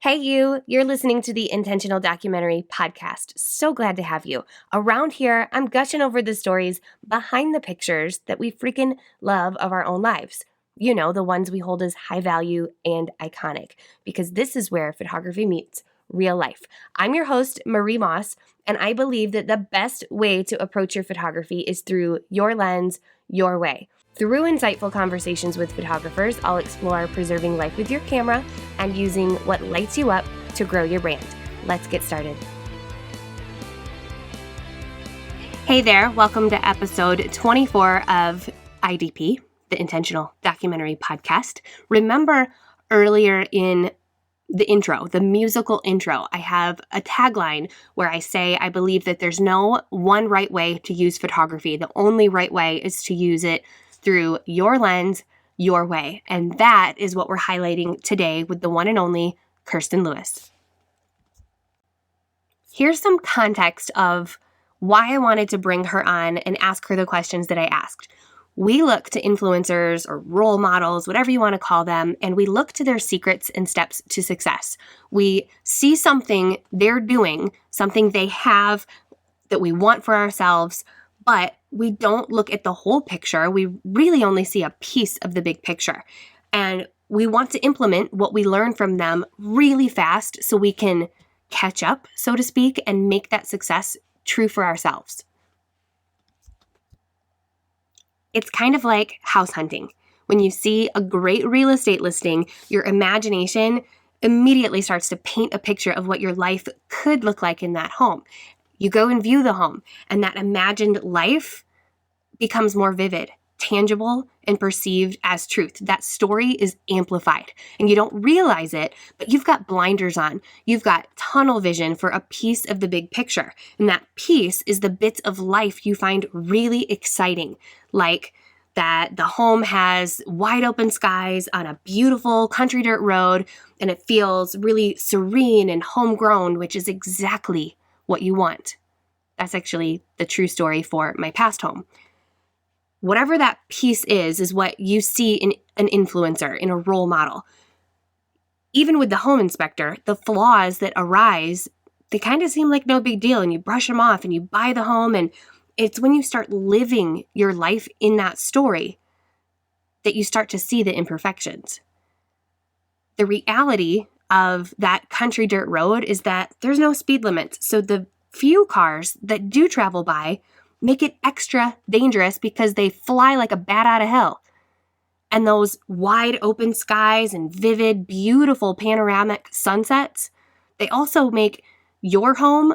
Hey, you're listening to the Intentional Documentary Podcast. So glad to have you. Around here, I'm gushing over the stories behind the pictures that we freaking love of our own lives. You know, the ones we hold as high value and iconic, because this is where photography meets real life. I'm your host, Marie Moss, and I believe that the best way to approach your photography is through your lens, your way. Through insightful conversations with photographers, I'll explore preserving life with your camera and using what lights you up to grow your brand. Let's get started. Hey there, welcome to episode 24 of IDP, the Intentional Documentary Podcast. Remember earlier in the intro, the musical intro, I have a tagline where I say I believe that there's no one right way to use photography. The only right way is to use it through your lens, your way. And that is what we're highlighting today with the one and only Kirsten Lewis. Here's some context of why I wanted to bring her on and ask her the questions that I asked. We look to influencers or role models, whatever you want to call them, and we look to their secrets and steps to success. We see something they're doing, something they have that we want for ourselves, but we don't look at the whole picture. We really only see a piece of the big picture. And we want to implement what we learn from them really fast so we can catch up, so to speak, and make that success true for ourselves. It's kind of like house hunting. When you see a great real estate listing, your imagination immediately starts to paint a picture of what your life could look like in that home. You go and view the home, and that imagined life becomes more vivid, tangible, and perceived as truth. That story is amplified, and you don't realize it, but you've got blinders on. You've got tunnel vision for a piece of the big picture, and that piece is the bits of life you find really exciting, like that the home has wide open skies on a beautiful country dirt road, and it feels really serene and homegrown, which is exactly what you want. That's actually the true story for my past home. Whatever that piece is what you see in an influencer, in a role model. Even with the home inspector, the flaws that arise, they kind of seem like no big deal, and you brush them off and you buy the home, and it's when you start living your life in that story that you start to see the imperfections. The reality of that country dirt road is that there's no speed limit. So the few cars that do travel by make it extra dangerous because they fly like a bat out of hell. And those wide open skies and vivid, beautiful panoramic sunsets, they also make your home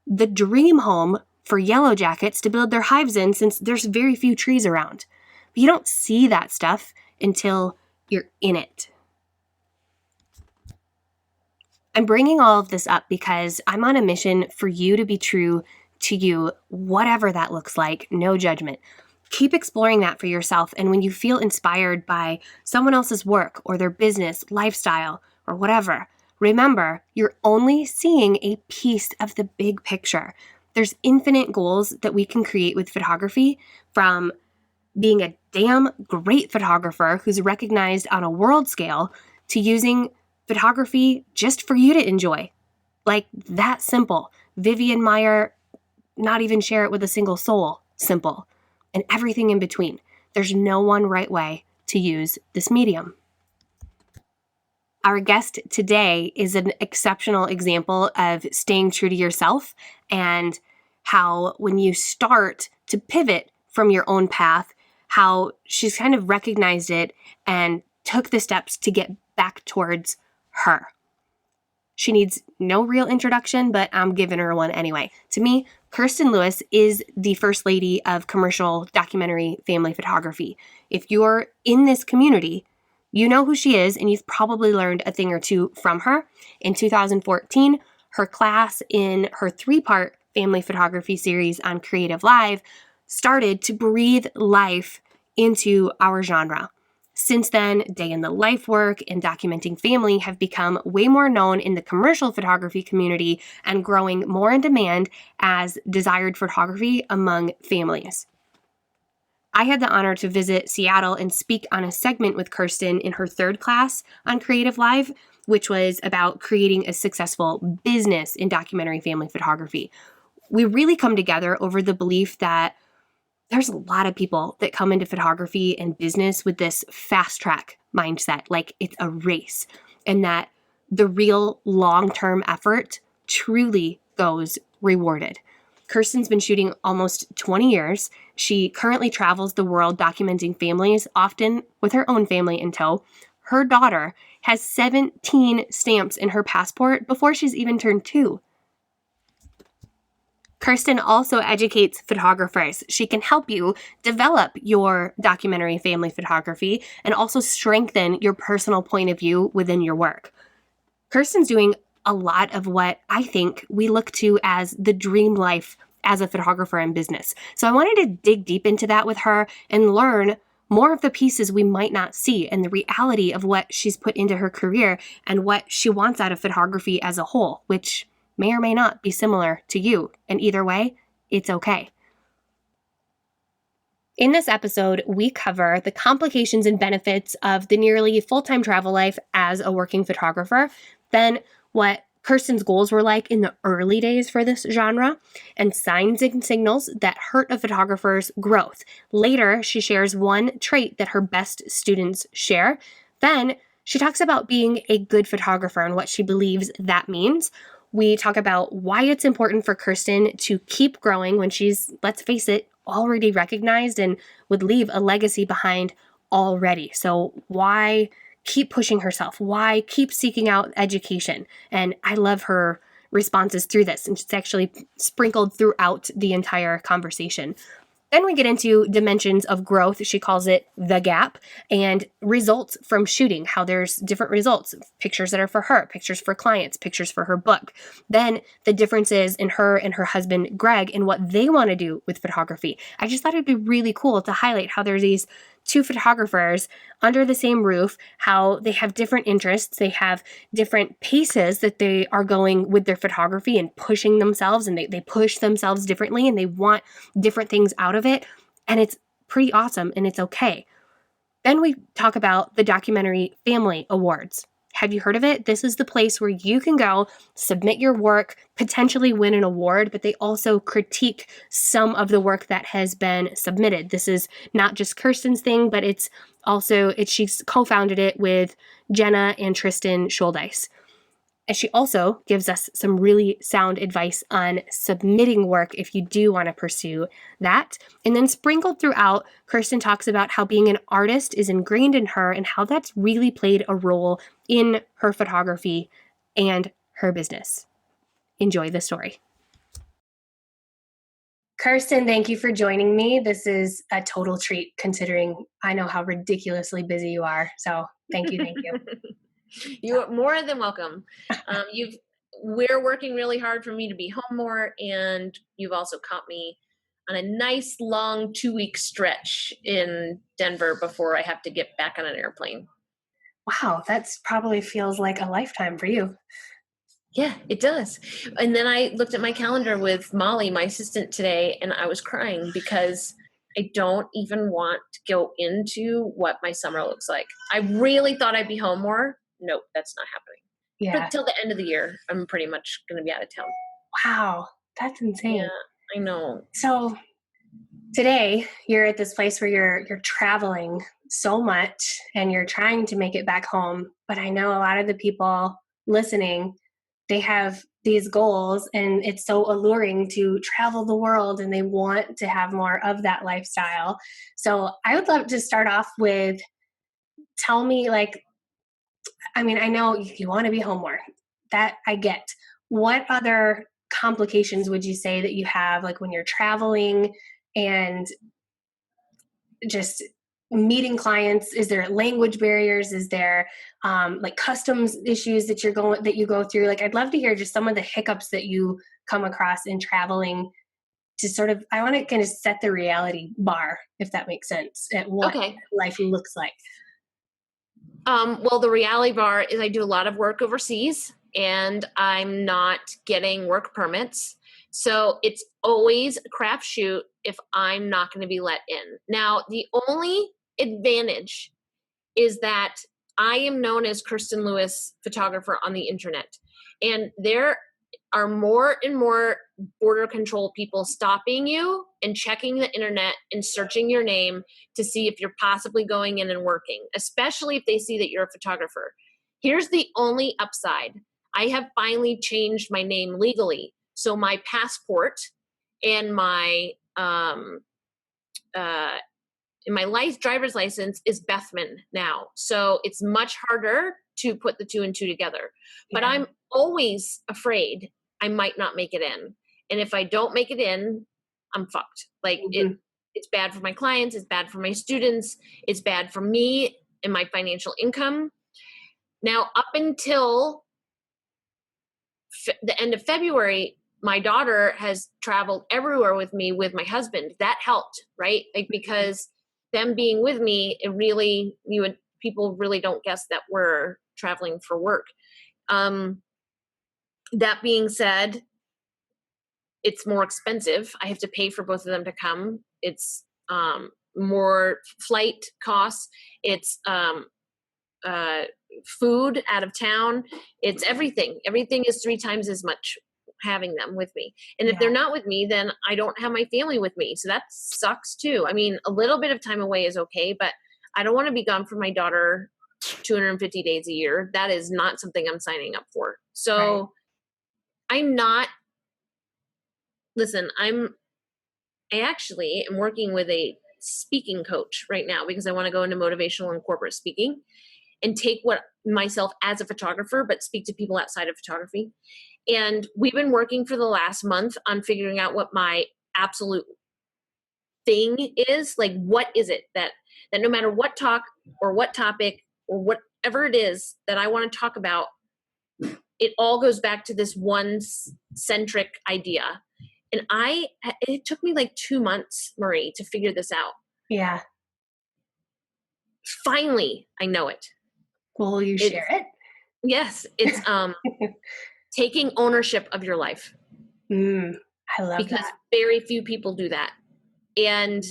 the dream home for yellow jackets to build their hives in, since there's very few trees around. But you don't see that stuff until you're in it. I'm bringing all of this up because I'm on a mission for you to be true to you, whatever that looks like, no judgment. Keep exploring that for yourself, and when you feel inspired by someone else's work or their business, lifestyle, or whatever, remember, you're only seeing a piece of the big picture. There's infinite goals that we can create with photography, from being a damn great photographer who's recognized on a world scale to using photography just for you to enjoy. Like that simple. Vivian Meyer, not even share it with a single soul. Simple. And everything in between. There's no one right way to use this medium. Our guest today is an exceptional example of staying true to yourself, and how when you start to pivot from your own path, how she's kind of recognized it and took the steps to get back towards her. She needs no real introduction, but I'm giving her one anyway. To me, Kirsten Lewis is the first lady of commercial documentary family photography. If you're in this community, you know who she is, and you've probably learned a thing or two from her. In 2014, her class in her 3-part family photography series on Creative Live started to breathe life into our genre. Since then, day in the life work and documenting family have become way more known in the commercial photography community and growing more in demand as desired photography among families. I had the honor to visit Seattle and speak on a segment with Kirsten in her 3rd class on Creative Live, which was about creating a successful business in documentary family photography. We really come together over the belief that there's a lot of people that come into photography and business with this fast track mindset, like it's a race, and that the real long-term effort truly goes rewarded. Kirsten's been shooting almost 20 years. She currently travels the world documenting families, often with her own family in tow. Her daughter has 17 stamps in her passport before she's even turned 2. Kirsten also educates photographers. She can help you develop your documentary family photography and also strengthen your personal point of view within your work. Kirsten's doing a lot of what I think we look to as the dream life as a photographer in business. So I wanted to dig deep into that with her and learn more of the pieces we might not see and the reality of what she's put into her career and what she wants out of photography as a whole, which may or may not be similar to you. And either way, it's okay. In this episode, we cover the complications and benefits of the nearly full-time travel life as a working photographer, then what Kirsten's goals were like in the early days for this genre, and signs and signals that hurt a photographer's growth. Later, she shares one trait that her best students share. Then she talks about being a good photographer and what she believes that means. We talk about why it's important for Kirsten to keep growing when she's, let's face it, already recognized and would leave a legacy behind already. So why keep pushing herself? Why keep seeking out education? And I love her responses through this, and it's actually sprinkled throughout the entire conversation. Then we get into dimensions of growth. She calls it the gap, and results from shooting, how there's different results, pictures that are for her, pictures for clients, pictures for her book. Then the differences in her and her husband, Greg, and what they want to do with photography. I just thought it'd be really cool to highlight how there's these two photographers under the same roof, how they have different interests, they have different paces that they are going with their photography and pushing themselves, and they push themselves differently and they want different things out of it. And it's pretty awesome and it's okay. Then we talk about the Documentary Family Awards. Have you heard of it? This is the place where you can go, submit your work, potentially win an award, but they also critique some of the work that has been submitted. This is not just Kirsten's thing, but she's co-founded it with Jenna and Tristan Scholdice. And she also gives us some really sound advice on submitting work if you do want to pursue that. And then sprinkled throughout, Kirsten talks about how being an artist is ingrained in her and how that's really played a role in her photography and her business. Enjoy the story. Kirsten, thank you for joining me. This is a total treat considering I know how ridiculously busy you are. So thank you. You are more than welcome. We're working really hard for me to be home more, and you've also caught me on a nice long 2-week stretch in Denver before I have to get back on an airplane. Wow, that's probably feels like a lifetime for you. Yeah, it does. And then I looked at my calendar with Molly, my assistant, today, and I was crying because I don't even want to go into what my summer looks like. I really thought I'd be home more. Nope, that's not happening. Yeah. But till the end of the year, I'm pretty much going to be out of town. Wow, that's insane. Yeah, I know. So today you're at this place where you're traveling so much and you're trying to make it back home. But I know a lot of the people listening, they have these goals and it's so alluring to travel the world and they want to have more of that lifestyle. So I would love to start off with, tell me, I know you want to be home more. That I get. What other complications would you say that you have, like when you're traveling and just meeting clients? Is there language barriers? Is there like customs issues that you go through? Like, I'd love to hear just some of the hiccups that you come across in traveling to sort of, I want to kind of set the reality bar, if that makes sense, at what life looks like. Well, the reality bar is I do a lot of work overseas and I'm not getting work permits. So it's always a crapshoot if I'm not going to be let in. Now, the only advantage is that I am known as Kirsten Lewis photographer on the internet. And there are more and more border control people stopping you and checking the internet and searching your name to see if you're possibly going in and working, especially if they see that you're a photographer. Here's the only upside. I have finally changed my name legally. So my passport and my driver's license is Bethman now. So it's much harder to put the two and two together. But Yeah. I'm always afraid I might not make it in. And if I don't make it in, I'm fucked. Like it's bad for my clients. It's bad for my students. It's bad for me and my financial income. Now, up until the end of February, my daughter has traveled everywhere with me with my husband. That helped, right? Like, because them being with me, it really, people really don't guess that we're traveling for work. That being said, it's more expensive. I have to pay for both of them to come. It's more flight costs. It's food out of town. It's everything. Everything is 3 times as much having them with me. And if they're not with me, then I don't have my family with me. So that sucks too. I mean, a little bit of time away is okay, but I don't want to be gone from my daughter 250 days a year. That is not something I'm signing up for. So I'm not, listen, I actually am working with a speaking coach right now because I want to go into motivational and corporate speaking and take myself as a photographer, but speak to people outside of photography. And we've been working for the last month on figuring out what my absolute thing is. Like, what is it that no matter what talk or what topic or whatever it is that I want to talk about, it all goes back to this one centric idea. And it took me like 2 months, Marie, to figure this out. Yeah. Finally, I know it. Will you share it? Yes. It's taking ownership of your life. I love because that. very few people do that. And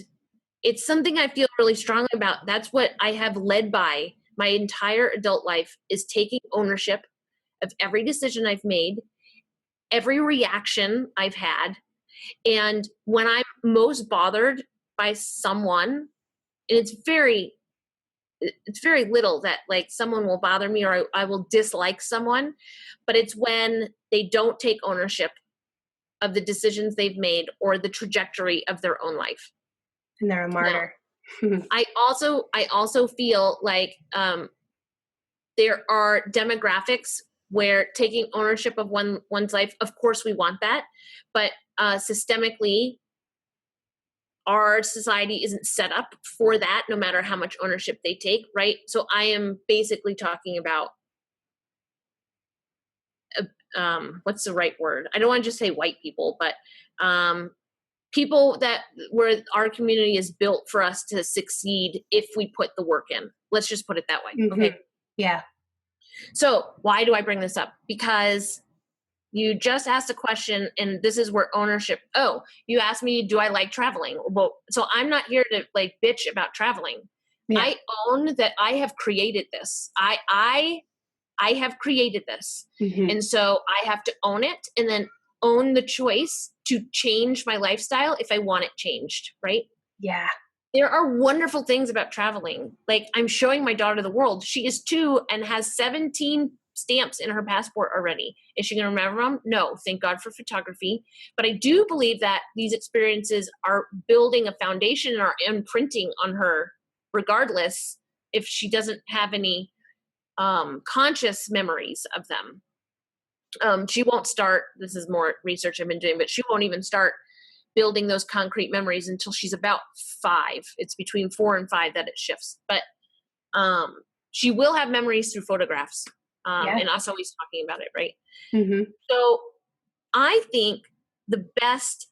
it's something I feel really strongly about. That's what I have led by my entire adult life, is taking ownership of every decision I've made, every reaction I've had. And when I'm most bothered by someone, and it's very little that like someone will bother me or I will dislike someone, but it's when they don't take ownership of the decisions they've made or the trajectory of their own life. And they're a martyr. Now, I also feel like there are demographics where taking ownership of one's life, of course we want that, but systemically, our society isn't set up for that, no matter how much ownership they take, right? So I am basically talking about, what's the right word? I don't want to just say white people, but people where our community is built for us to succeed if we put the work in. Let's just put it that way. Okay. Yeah. So why do I bring this up? Because you just asked a question, and this is where ownership. Oh, you asked me, do I like traveling? Well, so I'm not here to like bitch about traveling. Yeah. I own that I have created this. I have created this. And so I have to own it and then own the choice to change my lifestyle if I want it changed, right? Yeah. There are wonderful things about traveling. Like, I'm showing my daughter the world. She is 2 and has 17 stamps in her passport already. Is she going to remember them? No, thank God for photography. But I do believe that these experiences are building a foundation and are imprinting on her regardless if she doesn't have any conscious memories of them. She won't start, this is more research I've been doing, but she won't even start building those concrete memories until she's about 5. It's between 4 and 5 that it shifts. But she will have memories through photographs and us always talking about it, right? So I think the best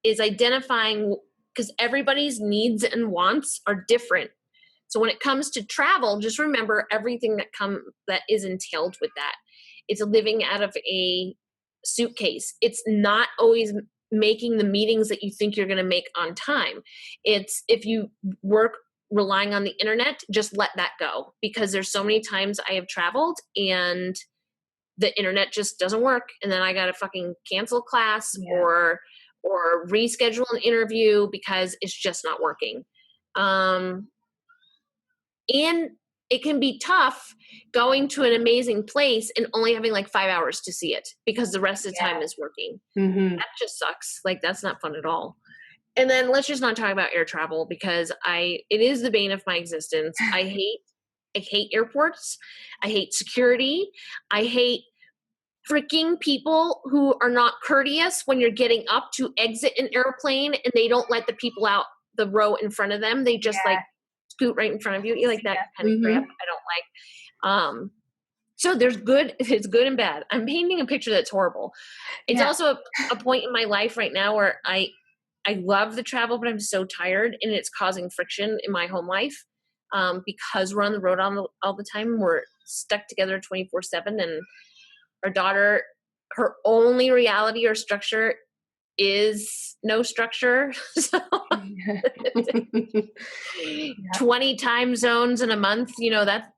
is identifying, because everybody's needs and wants are different. So when it comes to travel, just remember everything that is entailed with that. It's living out of a suitcase. It's not always making the meetings that you think you're going to make on time. It's if you work relying on the internet, just let that go, because there's so many times I have traveled and the internet just doesn't work. And then I got to fucking cancel class or reschedule an interview because it's just not working. And it can be tough going to an amazing place and only having like 5 hours to see it because the rest of the time is working. Mm-hmm. That just sucks. Like, that's not fun at all. And then let's just not talk about air travel, because it is the bane of my existence. I hate airports. I hate security. I hate freaking people who are not courteous when you're getting up to exit an airplane and they don't let the people out the row in front of them. They just like scoot right in front of you. You like that kind of crap. I don't like. So it's good and bad. I'm painting a picture that's horrible. It's also a point in my life right now where I love the travel, but I'm so tired, and it's causing friction in my home life because we're on the road all the time. We're stuck together 24/7, and our daughter, her only reality or structure is no structure. So 20 time zones in a month,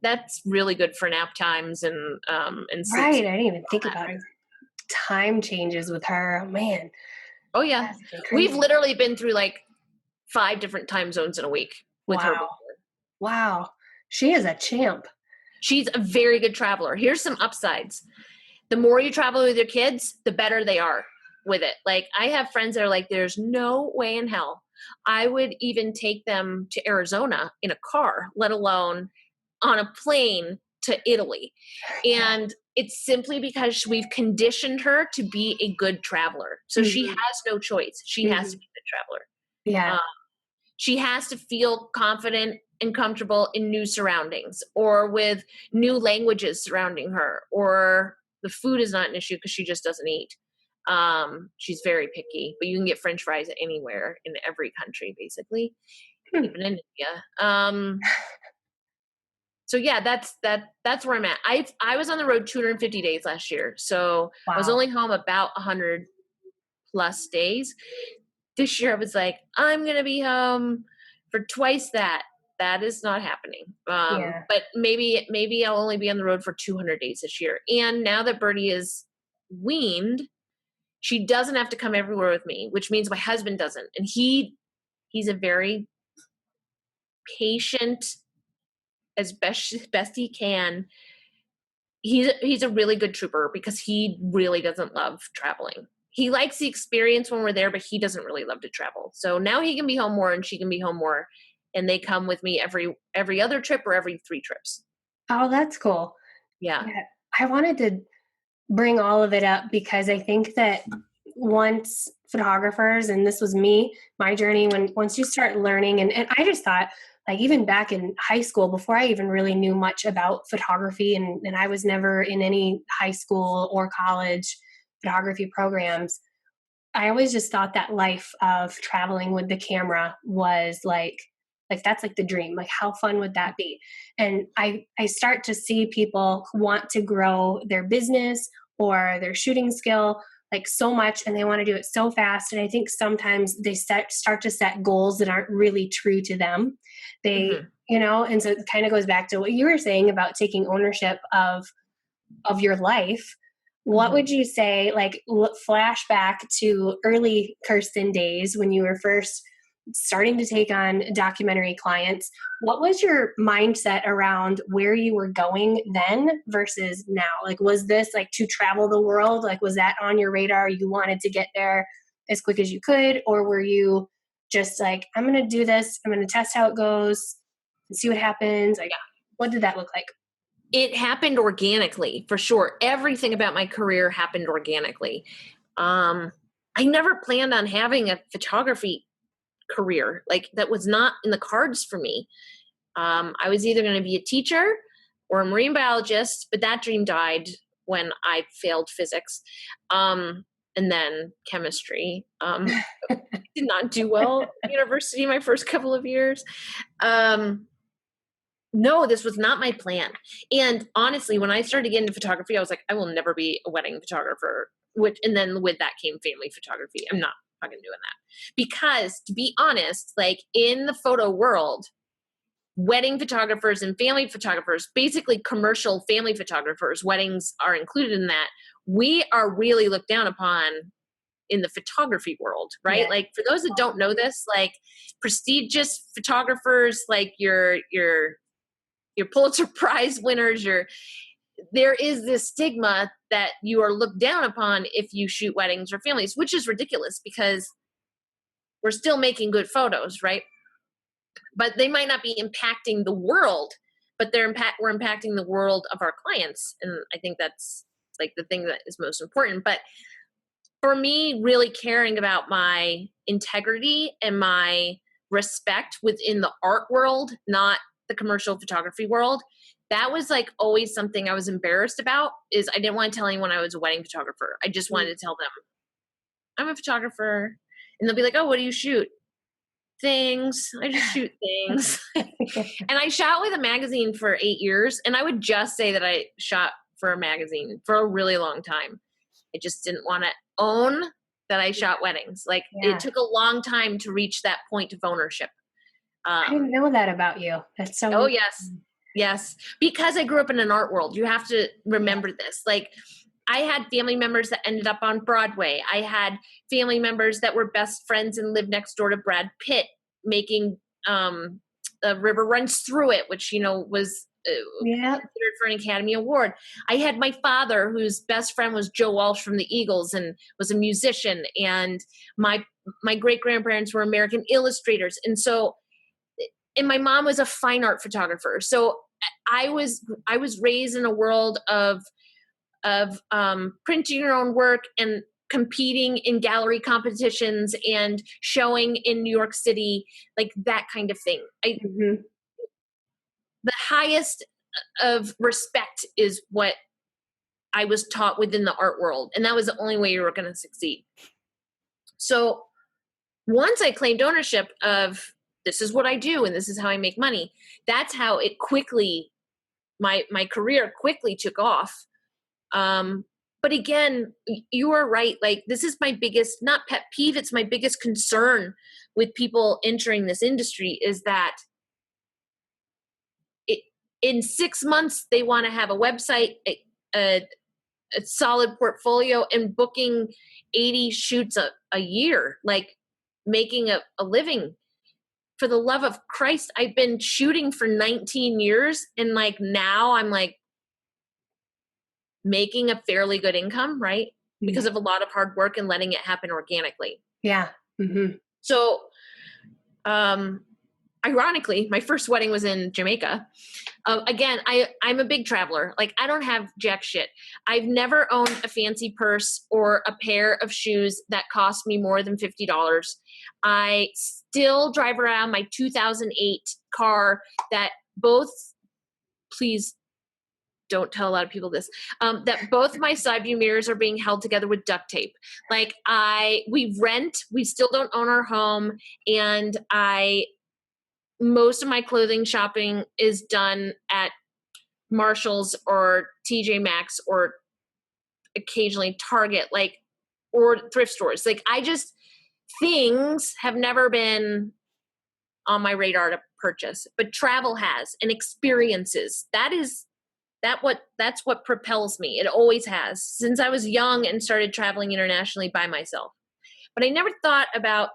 that's really good for nap times and sleep. Right. I didn't even think about it. Time changes with her. Oh, man. Oh yeah. We've literally been through like 5 different time zones in a week with her before. Wow. She is a champ. She's a very good traveler. Here's some upsides. The more you travel with your kids, the better they are with it. Like, I have friends that are like, there's no way in hell I would even take them to Arizona in a car, let alone on a plane to Italy. And it's simply because we've conditioned her to be a good traveler. So she has no choice. She has to be a good traveler. Yeah. She has to feel confident and comfortable in new surroundings, or with new languages surrounding her, or the food is not an issue because she just doesn't eat. She's very picky, but you can get French fries anywhere in every country, basically, even in India. So yeah, that's where I'm at. I was on the road 250 days last year, so I was only home about 100 plus days. This year I was like, I'm gonna be home for twice that. That is not happening. But maybe I'll only be on the road for 200 days this year. And now that Birdie is weaned, she doesn't have to come everywhere with me, which means my husband doesn't. And he's a very patient, as best he can. He's a really good trooper because he really doesn't love traveling. He likes the experience when we're there, but he doesn't really love to travel. So now he can be home more and she can be home more. And they come with me every other trip or every 3 trips. Oh, that's cool. Yeah. I wanted to bring all of it up because I think that once photographers, and this was my journey, once you start learning, and I just thought, like, even back in high school, before I even really knew much about photography, and I was never in any high school or college photography programs, I always just thought that life of traveling with the camera was like that's like the dream. Like, how fun would that be? And I start to see people who want to grow their business or their shooting skill like so much, and they want to do it so fast. And I think sometimes they start to set goals that aren't really true to them. They, and so it kind of goes back to what you were saying about taking ownership of your life. What would you say, like, flashback to early Kirsten days when you were first starting to take on documentary clients? What was your mindset around where you were going then versus now? Like, was this like to travel the world? Like, was that on your radar? You wanted to get there as quick as you could? Or were you just like, I'm going to do this, I'm going to test how it goes and see what happens? Like, what did that look like? It happened organically, for sure. Everything about my career happened organically. I never planned on having a photography career. Like, that was not in the cards for me. I was either going to be a teacher or a marine biologist, but that dream died when I failed physics. And then chemistry. Did not do well at university my first couple of years. No, this was not my plan. And honestly, when I started getting into photography, I was like, I will never be a wedding photographer. And then with that came family photography. I'm not fucking doing that. Because to be honest, like, in the photo world, wedding photographers and family photographers, basically commercial family photographers, weddings are included in that. We are really looked down upon in the photography world, right? Yeah. Like for those that don't know this, like prestigious photographers, like your Pulitzer Prize winners, there is this stigma that you are looked down upon if you shoot weddings or families, which is ridiculous because we're still making good photos, right? But they might not be impacting the world, but we're impacting the world of our clients. And I think that's like the thing that is most important. But for me, really caring about my integrity and my respect within the art world, not the commercial photography world, that was like always something I was embarrassed about. Is I didn't want to tell anyone I was a wedding photographer. I just wanted to tell them I'm a photographer, and they'll be like, "Oh, what do you shoot?" Things. I just shoot things. And I shot with a magazine for 8 years, and I would just say that I shot for a magazine for a really long time. I just didn't want to own that I shot weddings. Like it took a long time to reach that point of ownership. I didn't know that about you. That's so. Oh yes. Yes. Because I grew up in an art world. You have to remember this. Like I had family members that ended up on Broadway. I had family members that were best friends and lived next door to Brad Pitt making The River Runs Through It, which, was considered for an Academy Award. I had my father, whose best friend was Joe Walsh from the Eagles and was a musician. And my great-grandparents were American illustrators. And my mom was a fine art photographer. So I was raised in a world of printing your own work and competing in gallery competitions and showing in New York City, like that kind of thing. The highest of respect is what I was taught within the art world. And that was the only way you were going to succeed. So once I claimed ownership of this is what I do and this is how I make money, that's how it quickly, my career quickly took off. But again, you are right. Like this is my biggest, not pet peeve, it's my biggest concern with people entering this industry is that in 6 months, they want to have a website, a solid portfolio, and booking 80 shoots a year, like making a living. For the love of Christ, I've been shooting for 19 years, and like now I'm like making a fairly good income, right? Because of a lot of hard work and letting it happen organically. Yeah. Mm-hmm. So, ironically, my first wedding was in Jamaica. Again, I'm a big traveler. Like I don't have jack shit. I've never owned a fancy purse or a pair of shoes that cost me more than $50. I still drive around my 2008 car that please don't tell a lot of people this, that both my side view mirrors are being held together with duct tape. Like we still don't own our home. And most of my clothing shopping is done at Marshall's or TJ Maxx or occasionally Target, or thrift stores. Like things have never been on my radar to purchase, but travel has, and experiences. That's what propels me. It always has since I was young and started traveling internationally by myself. But I never thought about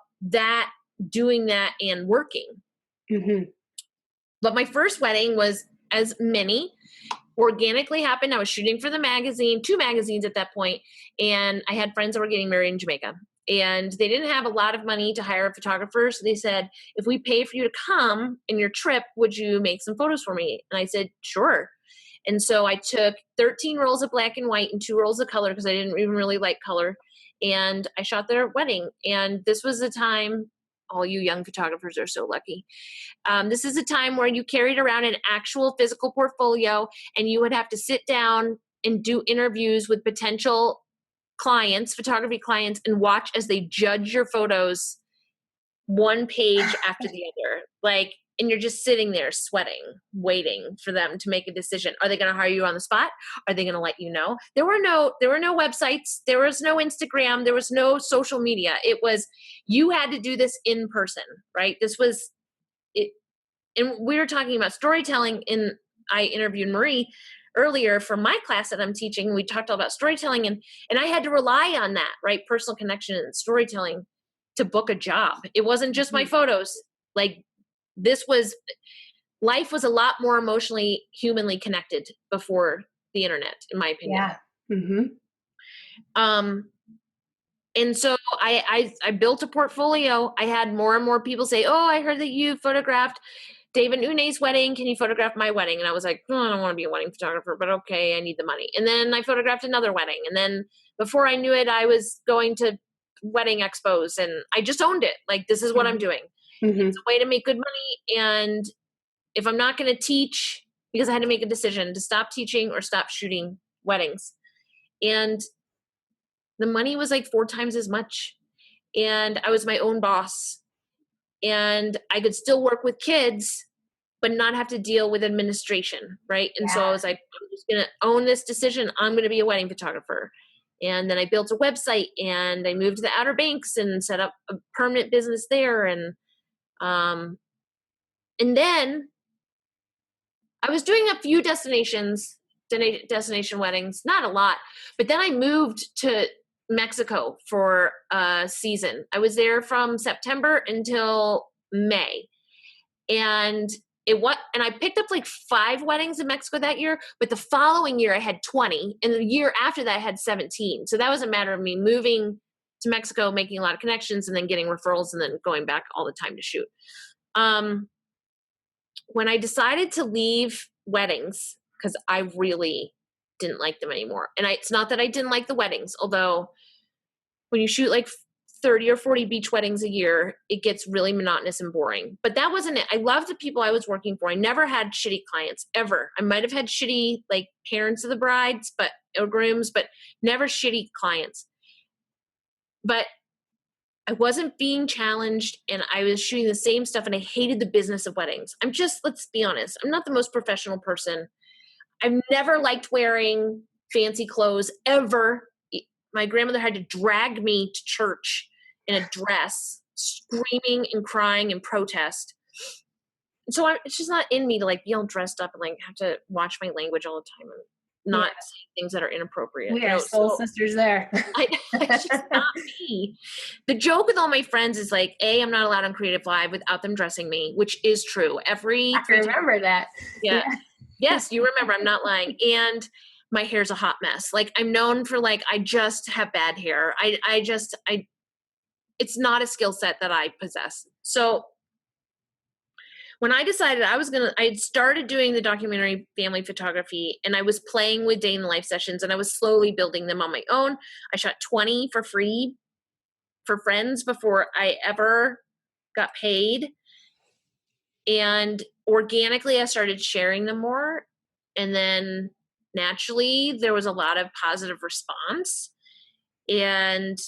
doing that and working. Mm-hmm. But my first wedding was, as many, organically happened. I was shooting for the magazine, 2 magazines at that point, and I had friends that were getting married in Jamaica. And they didn't have a lot of money to hire a photographer. So they said, if we pay for you to come in your trip, would you make some photos for me? And I said, sure. And so I took 13 rolls of black and white and 2 rolls of color because I didn't even really like color. And I shot their wedding. And this was the time, all you young photographers are so lucky. This is a time where you carried around an actual physical portfolio and you would have to sit down and do interviews with potential clients, photography clients, and watch as they judge your photos one page after the other. And you're just sitting there sweating, waiting for them to make a decision. Are they going to hire you on the spot? Are they going to let you know? There were no websites. There was no Instagram. There was no social media. It was, you had to do this in person, right? This was it. and we were talking about storytelling, and I interviewed Marie earlier for my class that I'm teaching. We talked all about storytelling, and I had to rely on that, right? Personal connection and storytelling to book a job. It wasn't just my photos. Like, life was a lot more emotionally, humanly connected before the internet, in my opinion. Yeah. Mm-hmm. And so I built a portfolio. I had more and more people say, "Oh, I heard that you photographed David Une's wedding. Can you photograph my wedding?" And I was like, "Oh, I don't want to be a wedding photographer, but okay, I need the money." And then I photographed another wedding. And then before I knew it, I was going to wedding expos, and I just owned it. Like, this is what I'm doing. Mm-hmm. It's a way to make good money. And if I'm not going to teach, because I had to make a decision to stop teaching or stop shooting weddings. And the money was like 4 times as much. And I was my own boss. And I could still work with kids, but not have to deal with administration, right? And so I was like, I'm just going to own this decision. I'm going to be a wedding photographer. And then I built a website, and I moved to the Outer Banks and set up a permanent business there. And then I was doing a few destination weddings, not a lot, but then I moved to Mexico for a season. I was there from September until May. And I picked up like 5 weddings in Mexico that year, but the following year I had 20, and the year after that I had 17. So that was a matter of me moving to Mexico, making a lot of connections, and then getting referrals, and then going back all the time to shoot. When I decided to leave weddings, because I really didn't like them anymore. And it's not that I didn't like the weddings, although when you shoot like 30 or 40 beach weddings a year, it gets really monotonous and boring. But that wasn't it. I loved the people I was working for. I never had shitty clients, ever. I might have had shitty like parents of the brides, or grooms, but never shitty clients. But I wasn't being challenged, and I was shooting the same stuff, and I hated the business of weddings. Let's be honest, I'm not the most professional person. I've never liked wearing fancy clothes, ever. My grandmother had to drag me to church in a dress, screaming and crying and protest. So it's just not in me to like be all dressed up and like have to watch my language all the time and not say things that are inappropriate. We are soul sisters there. It's just not me. The joke with all my friends is like, I'm not allowed on Creative Live without them dressing me, which is true. I remember that. Yeah. Yes, you remember. I'm not lying. And my hair's a hot mess. Like, I'm known for like, I just have bad hair. It's not a skill set that I possess. So when I decided I had started doing the documentary family photography, and I was playing with day in the life sessions, and I was slowly building them on my own. I shot 20 for free for friends before I ever got paid. And organically, I started sharing them more. And then naturally, there was a lot of positive response, and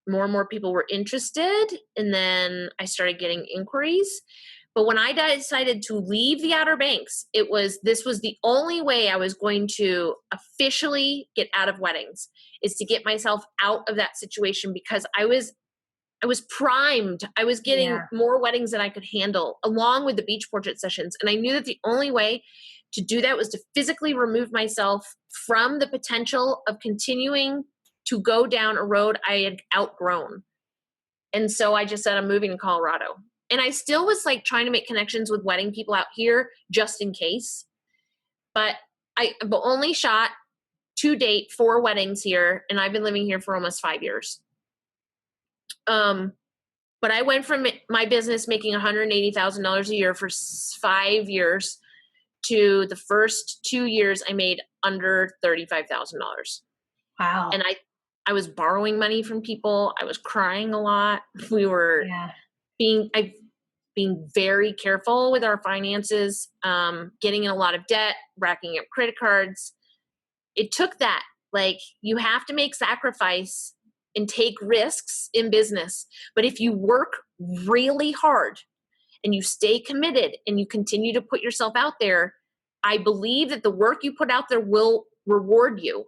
more people were interested. And then I started getting inquiries. But when I decided to leave the Outer Banks, this was the only way I was going to officially get out of weddings, is to get myself out of that situation, because I was primed. I was getting more weddings than I could handle, along with the beach portrait sessions. And I knew that the only way to do that was to physically remove myself from the potential of continuing to go down a road I had outgrown. And so I just said, I'm moving to Colorado. And I still was like trying to make connections with wedding people out here just in case. But I only shot to date 4 weddings here, and I've been living here for almost 5 years. But I went from my business making $180,000 a year for 5 years to the first 2 years I made under $35,000. Wow. And I was borrowing money from people. I was crying a lot. We were being very careful with our finances, getting in a lot of debt, racking up credit cards. It took that. Like, you have to make sacrifice and take risks in business. But if you work really hard and you stay committed and you continue to put yourself out there, I believe that the work you put out there will reward you.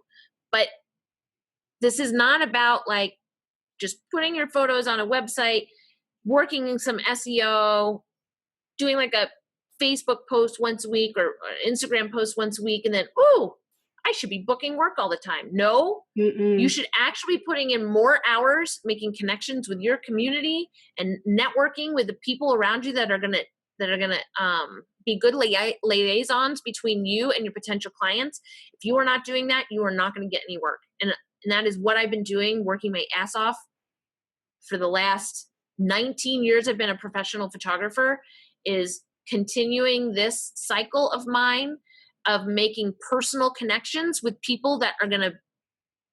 But this is not about like just putting your photos on a website, working in some SEO, doing like a Facebook post once a week or Instagram post once a week and then, oh, I should be booking work all the time. No, you should actually be putting in more hours, making connections with your community and networking with the people around you that are going to be good liaisons between you and your potential clients. If you are not doing that, you are not going to get any work. And that is what I've been doing, working my ass off for the last 19 years. I've been a professional photographer, is continuing this cycle of mine of making personal connections with people that are going to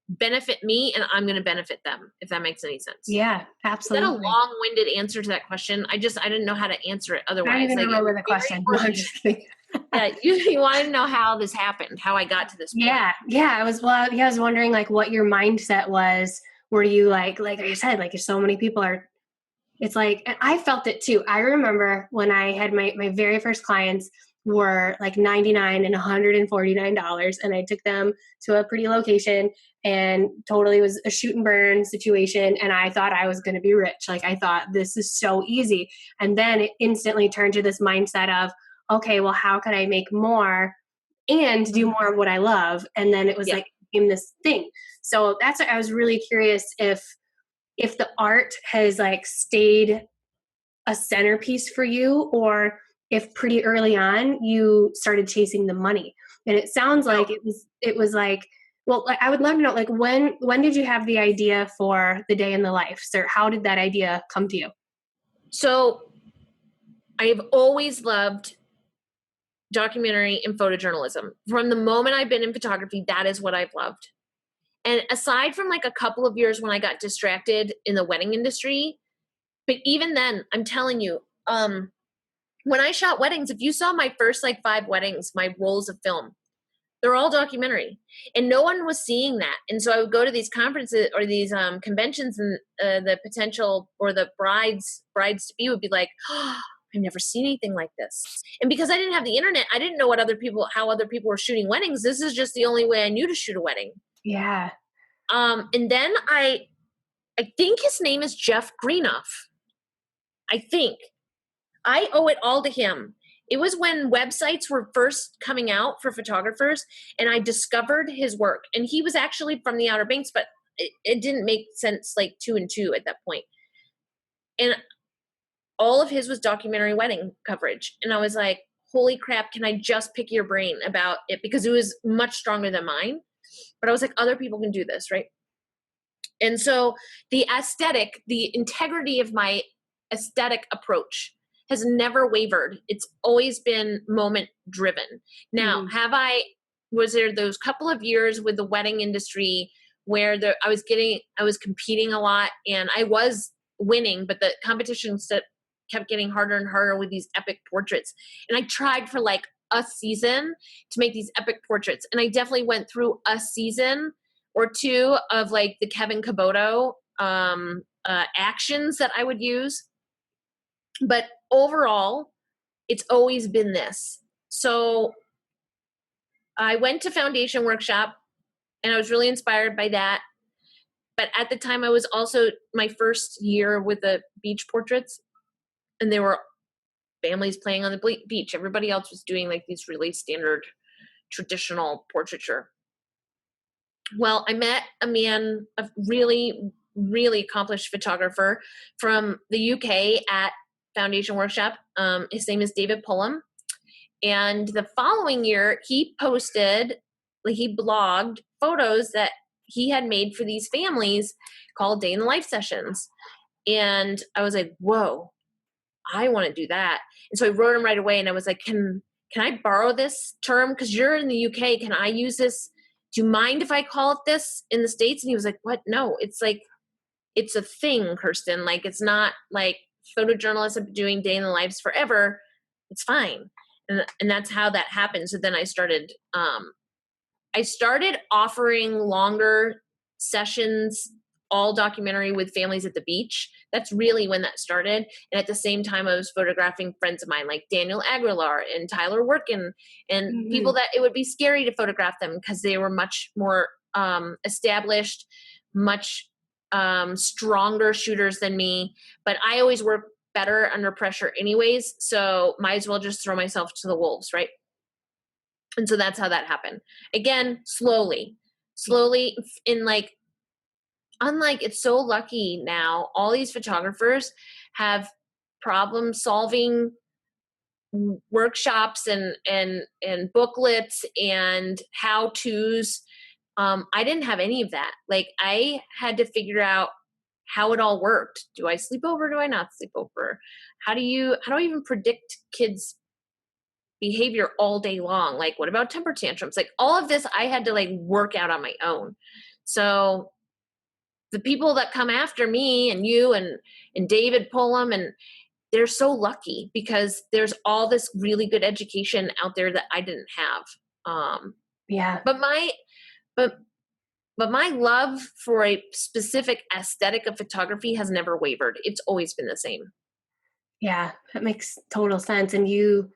benefit me and I'm going to benefit them, if that makes any sense. Yeah, absolutely. Is that a long-winded answer to that question? I didn't know how to answer it otherwise. I don't even remember the question. No, I'm just kidding. Yeah, you want to know how this happened, how I got to this point. Yeah. I was wondering like what your mindset was. Were you like I said, like so many people are, it's like, and I felt it too. I remember when I had my very first clients were like $99 and $149, and I took them to a pretty location and totally was a shoot and burn situation. And I thought I was going to be rich. Like I thought this is so easy. And then it instantly turned to this mindset of, okay, well, how can I make more and do more of what I love? And then it was like became this thing. So that's what I was really curious if the art has like stayed a centerpiece for you, or if pretty early on you started chasing the money. And it sounds like it was like, well, I would love to know, like when did you have the idea for the day in the life, sir? How did that idea come to you? So I've always loved documentary and photojournalism. From the moment I've been in photography, that is what I've loved. And aside from like a couple of years when I got distracted in the wedding industry, but even then, I'm telling you, when I shot weddings, if you saw my first like 5 weddings, my rolls of film, they're all documentary, and no one was seeing that. And so I would go to these conferences or these conventions, and the potential or the brides to be would be like, oh, I've never seen anything like this. And because I didn't have the internet, I didn't know how other people were shooting weddings. This is just the only way I knew to shoot a wedding. Yeah. And then I think his name is Jeff Greenough. I think I owe it all to him. It was when websites were first coming out for photographers, and I discovered his work. And he was actually from the Outer Banks, but it didn't make sense, like 2 and 2 at that point. And all of his was documentary wedding coverage. And I was like, holy crap, can I just pick your brain about it? Because it was much stronger than mine. But I was like, other people can do this, right? And so the aesthetic, the integrity of my aesthetic approach has never wavered. It's always been moment driven. Now, was there those couple of years with the wedding industry where I was competing a lot, and I was winning, but the competition kept getting harder and harder with these epic portraits. And I tried for like a season to make these epic portraits. And I definitely went through a season or 2 of like the Kevin Caboto actions that I would use. But overall, it's always been this. So I went to Foundation Workshop, and I was really inspired by that. But at the time, I was also my first year with the beach portraits, and they were families playing on the beach. Everybody else was doing like these really standard traditional portraiture. Well, I met a man, a really, really accomplished photographer from the UK at Foundation Workshop. His name is David Pullum. And the following year, he blogged photos that he had made for these families called Day in the Life Sessions. And I was like, whoa, I want to do that. And so I wrote him right away, and I was like, can I borrow this term? Because you're in the UK. Can I use this? Do you mind if I call it this in the States? And he was like, what? No, it's like, it's a thing, Kirsten. Like, it's not like photojournalists have been doing day in the lives forever. It's fine. And that's how that happened. So then I started offering longer sessions, all documentary with families at the beach. That's really when that started. And at the same time, I was photographing friends of mine like Daniel Aguilar and Tyler Workin, and people that it would be scary to photograph them because they were much more established, much stronger shooters than me. But I always work better under pressure anyways. So might as well just throw myself to the wolves, right? And so that's how that happened. Again, slowly, in like, unlike, it's so lucky now, all these photographers have problem solving workshops and booklets and how to's. I didn't have any of that. Like, I had to figure out how it all worked. Do I sleep over? Do I not sleep over? How do I even predict kids' behavior all day long? Like, what about temper tantrums? Like, all of this I had to like work out on my own. So the people that come after me and you and David Pullum, and they're so lucky because there's all this really good education out there that I didn't have. Yeah. But my love for a specific aesthetic of photography has never wavered. It's always been the same. Yeah, that makes total sense. And you,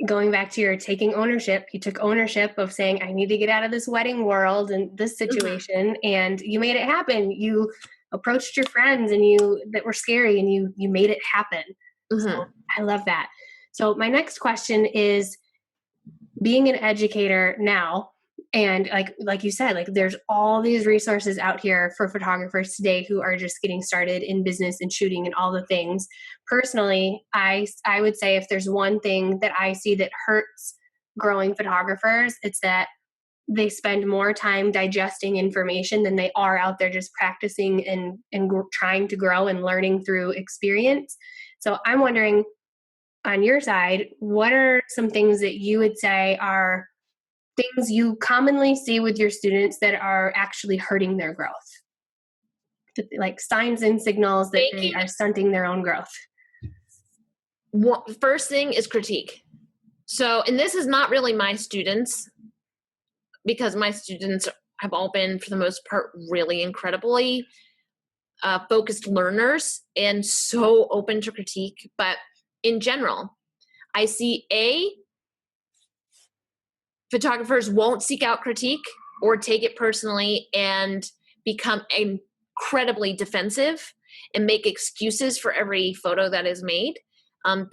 going back to your taking ownership, you took ownership of saying, I need to get out of this wedding world and this situation, and you made it happen. You approached your friends and that were scary, and you made it happen. So I love that. So my next question is, being an educator now, and like you said, like there's all these resources out here for photographers today who are just getting started in business and shooting and all the things. Personally, I would say if there's one thing that I see that hurts growing photographers, it's that they spend more time digesting information than they are out there just practicing and trying to grow and learning through experience. So I'm wondering, on your side, what are some things that you would say are things you commonly see with your students that are actually hurting their growth? Like signs and signals that they are stunting their own growth. First thing is critique. So, and this is not really my students, because my students have all been, for the most part, really incredibly focused learners and so open to critique. But in general, I see photographers won't seek out critique or take it personally and become incredibly defensive and make excuses for every photo that is made.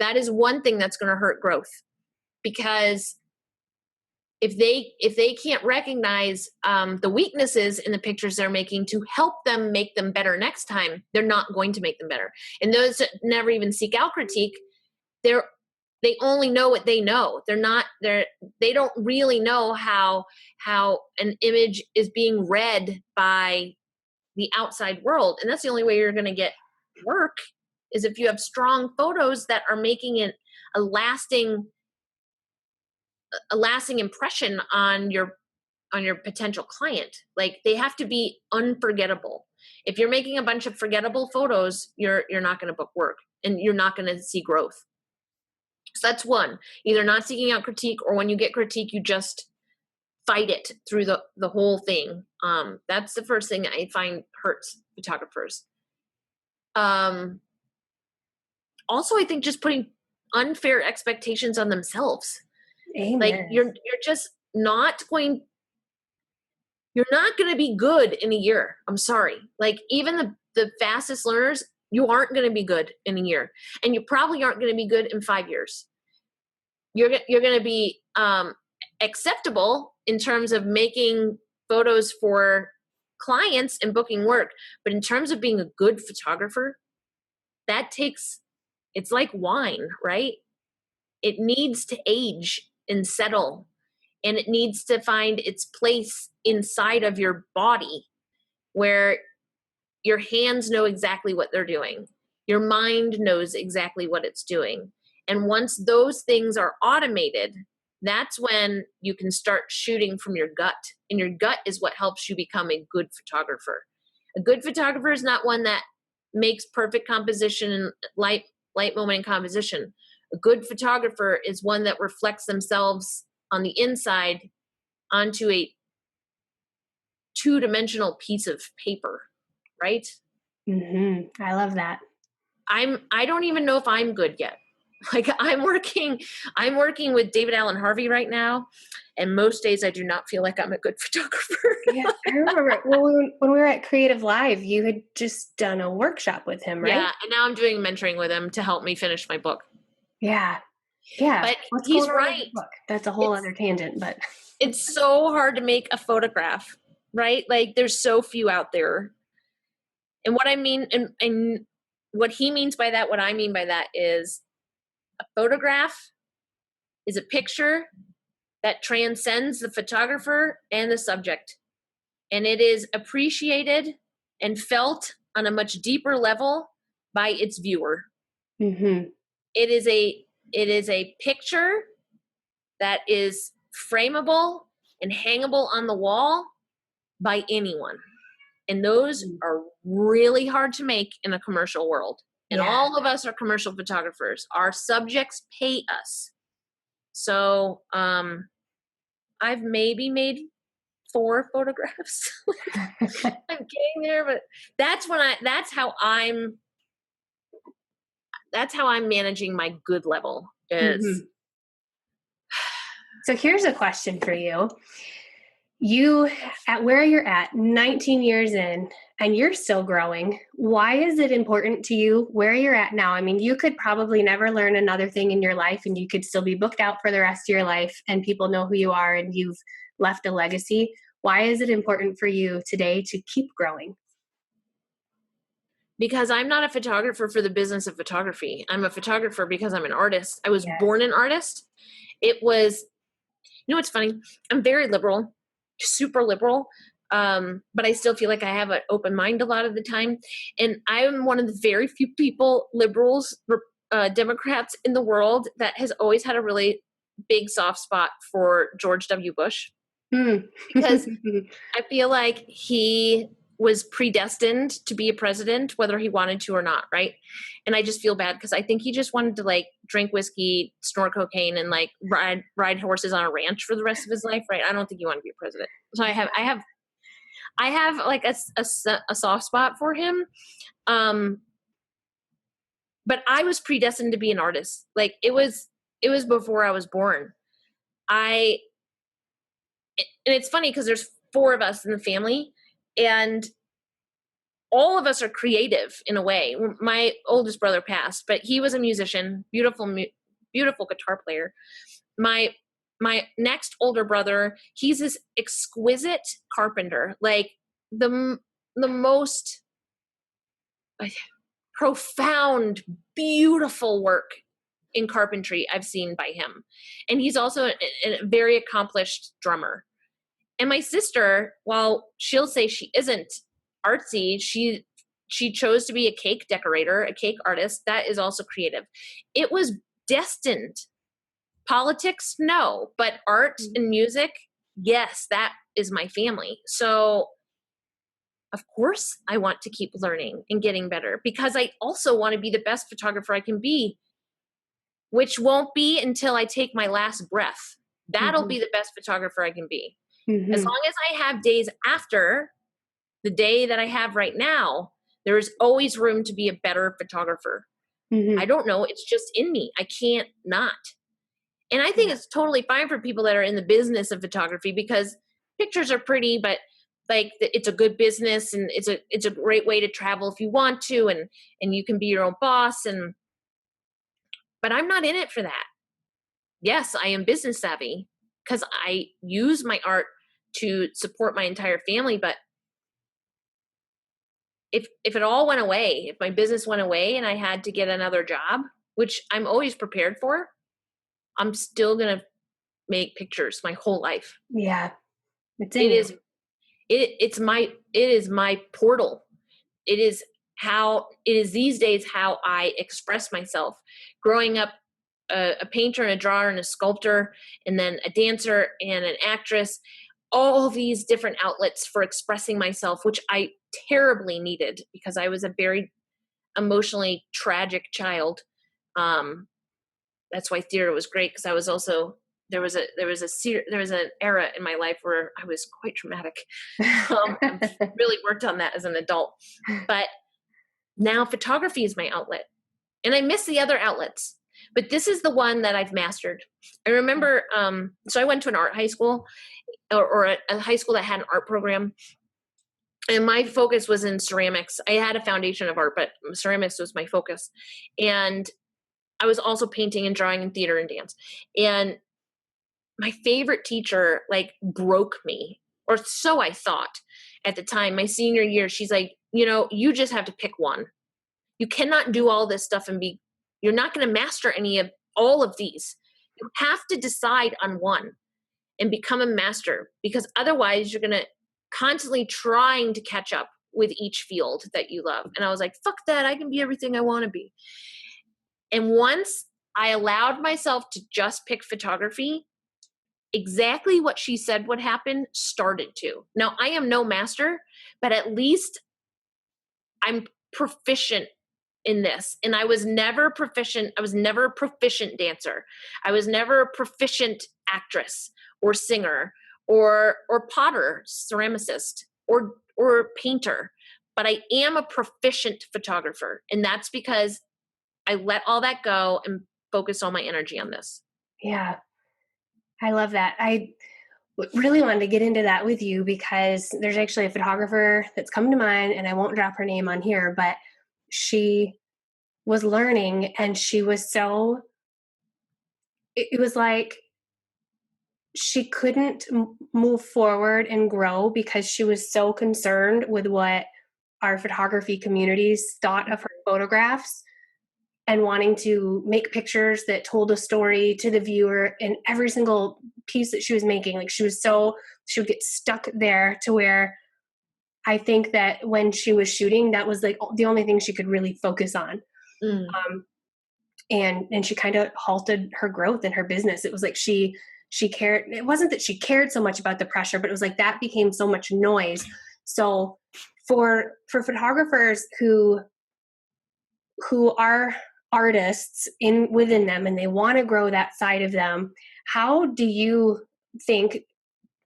That is one thing that's going to hurt growth, because if they can't recognize the weaknesses in the pictures they're making to help them make them better next time, they're not going to make them better. And those that never even seek out critique, they only know what they know. They don't really know how an image is being read by the outside world. And that's the only way you're going to get work, is if you have strong photos that are making it a lasting impression on your potential client. Like, they have to be unforgettable. If you're making a bunch of forgettable photos, you're not going to book work, and you're not going to see growth. So that's one. Either not seeking out critique, or when you get critique, you just fight it through the whole thing. That's the first thing I find hurts photographers. Also, I think just putting unfair expectations on themselves. Amen. Like, you're not going to be good in a year. I'm sorry. Like, even the fastest learners, you aren't going to be good in a year, and you probably aren't going to be good in 5 years. You're going to be acceptable in terms of making photos for clients and booking work, but in terms of being a good photographer, it's like wine, right? It needs to age and settle, and it needs to find its place inside of your body, where your hands know exactly what they're doing. Your mind knows exactly what it's doing. And once those things are automated, that's when you can start shooting from your gut. And your gut is what helps you become a good photographer. A good photographer is not one that makes perfect composition and light moment in composition. A good photographer is one that reflects themselves on the inside onto a two-dimensional piece of paper, right? I love that. I don't even know if I'm good yet. Like I'm working with David Allen Harvey right now. And most days I do not feel like I'm a good photographer. Yeah, I remember. Well, when we were at Creative Live, you had just done a workshop with him, right? Yeah. And now I'm doing mentoring with him to help me finish my book. Yeah. Yeah. But What's he's going on with right. the book? That's a whole other tangent, but It's so hard to make a photograph, right? Like there's so few out there. And what I mean, and what he means by that, what I mean by that is a photograph is a picture that transcends the photographer and the subject. And it is appreciated and felt on a much deeper level by its viewer. mm-hmm. It is a picture that is frameable and hangable on the wall by anyone. And those are really hard to make in a commercial world. And all of us are commercial photographers. Our subjects pay us. So I've maybe made 4 photographs. I'm getting there, but that's how I'm managing my good level is. Mm-hmm. So here's a question for you. You, at where you're at, 19 years in, and you're still growing, why is it important to you where you're at now? I mean, you could probably never learn another thing in your life, and you could still be booked out for the rest of your life, and people know who you are, and you've left a legacy. Why is it important for you today to keep growing? Because I'm not a photographer for the business of photography. I'm a photographer because I'm an artist. I was born an artist. It was, it's funny. I'm very liberal, super liberal. But I still feel like I have an open mind a lot of the time. And I'm one of the very few people, liberals, Democrats in the world that has always had a really big soft spot for George W. Bush. Because I feel like he was predestined to be a president, whether he wanted to or not, right? And I just feel bad because I think he just wanted to like drink whiskey, snort cocaine, and like ride horses on a ranch for the rest of his life, right? I don't think he wanted to be a president. So I have like a soft spot for him. But I was predestined to be an artist. Like it was before I was born. And it's funny because there's 4 of us in the family, and all of us are creative in a way. My oldest brother passed, but he was a musician, beautiful guitar player. My next older brother, he's this exquisite carpenter, like the most profound, beautiful work in carpentry I've seen by him. And he's also a very accomplished drummer. And my sister, while she'll say she isn't artsy, she chose to be a cake decorator, a cake artist. That is also creative. It was destined. Politics, no, but art and music, yes, that is my family. So of course I want to keep learning and getting better because I also want to be the best photographer I can be, which won't be until I take my last breath. That'll be the best photographer I can be. As long as I have days after the day that I have right now, there is always room to be a better photographer. I don't know. It's just in me. I can't not. And I think it's totally fine for people that are in the business of photography because pictures are pretty, but like it's a good business and it's a great way to travel if you want to, and you can be your own boss. But I'm not in it for that. Yes, I am business savvy because I use my art to support my entire family. But if it all went away, if my business went away and I had to get another job, which I'm always prepared for, I'm still going to make pictures my whole life. Yeah. It is my portal. It is these days how I express myself. Growing up a painter and a drawer and a sculptor and then a dancer and an actress, all these different outlets for expressing myself, which I terribly needed because I was a very emotionally tragic child. That's why theater was great because I was also there was an era in my life where I was quite traumatic. I really worked on that as an adult, but now photography is my outlet, and I miss the other outlets. but this is the one that I've mastered. I remember, so I went to an art high school or a high school that had an art program. And my focus was in ceramics. I had a foundation of art, but ceramics was my focus. And I was also painting and drawing and theater and dance. And my favorite teacher like broke me, or so I thought at the time. My senior year, she's like, you just have to pick one. You cannot do all this stuff and you're not going to master all of these. You have to decide on one and become a master, because otherwise you're going to constantly trying to catch up with each field that you love. And I was like, fuck that. I can be everything I want to be. And once I allowed myself to just pick photography, exactly what she said would happen started to. Now, I am no master, but at least I'm proficient in this. And I was never proficient. I was never a proficient dancer. I was never a proficient actress or singer or potter, ceramicist, or painter. But I am a proficient photographer. And that's because I let all that go and focus all my energy on this. Yeah. I love that. I really wanted to get into that with you because there's actually a photographer that's come to mind, and I won't drop her name on here, but she was learning, and she was so, it was like she couldn't move forward and grow because she was so concerned with what our photography communities thought of her photographs, and wanting to make pictures that told a story to the viewer in every single piece that she was making. Like she would get stuck there to where I think that when she was shooting, that was like the only thing she could really focus on. And she kind of halted her growth in her business. It was like she cared. It wasn't that she cared so much about the pressure, but it was like that became so much noise. So for photographers who are artists within them and they want to grow that side of them, how do you think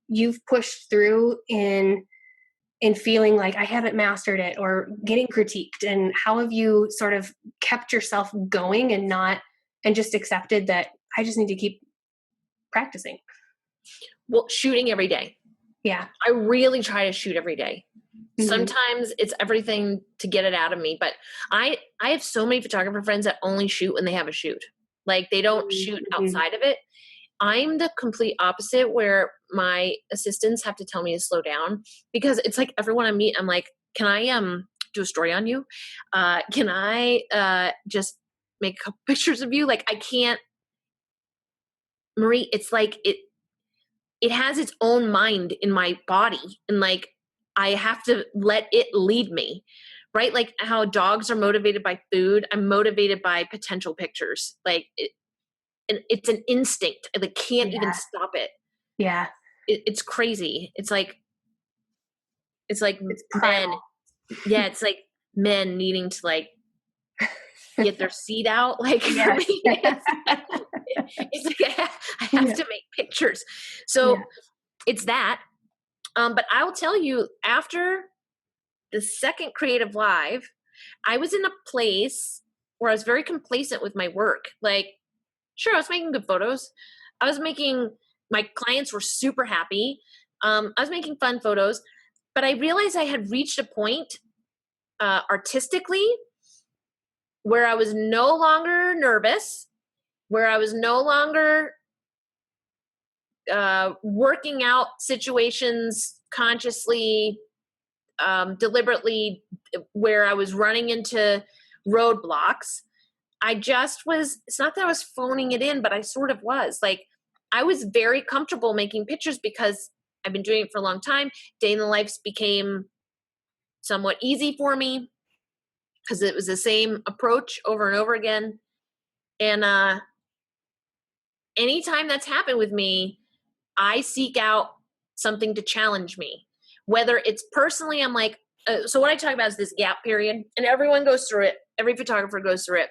you've pushed through in feeling like I haven't mastered it or getting critiqued, and how have you sort of kept yourself going and just accepted that I just need to keep practicing? Well, shooting every day. Yeah. I really try to shoot every day. Mm-hmm. Sometimes it's everything to get it out of me, but I have so many photographer friends that only shoot when they have a shoot. Like they don't shoot outside of it. I'm the complete opposite, where my assistants have to tell me to slow down, because it's like everyone I meet, I'm like, can I do a story on you? Can I just make a couple pictures of you? Like I can't, Marie, it's like it has its own mind in my body, and like I have to let it lead me, right? Like how dogs are motivated by food, I'm motivated by potential pictures. Like it's an instinct. I can't even stop it. Yeah. It's crazy. It's like men. Yeah, it's like men needing to like get their seed out. Like for me, it's like I have to make pictures. So it's that. But I'll tell you, after the second Creative Live, I was in a place where I was very complacent with my work. Like, sure, I was making good photos. My clients were super happy. I was making fun photos, but I realized I had reached a point artistically where I was no longer nervous, where I was no longer working out situations consciously, deliberately, where I was running into roadblocks. It's not that I was phoning it in, but I sort of was. Like, I was very comfortable making pictures because I've been doing it for a long time. Day in the lives became somewhat easy for me because it was the same approach over and over again. And anytime that's happened with me, I seek out something to challenge me. Whether it's personally, I'm like, so what I talk about is this gap period, and everyone goes through it. Every photographer goes through it.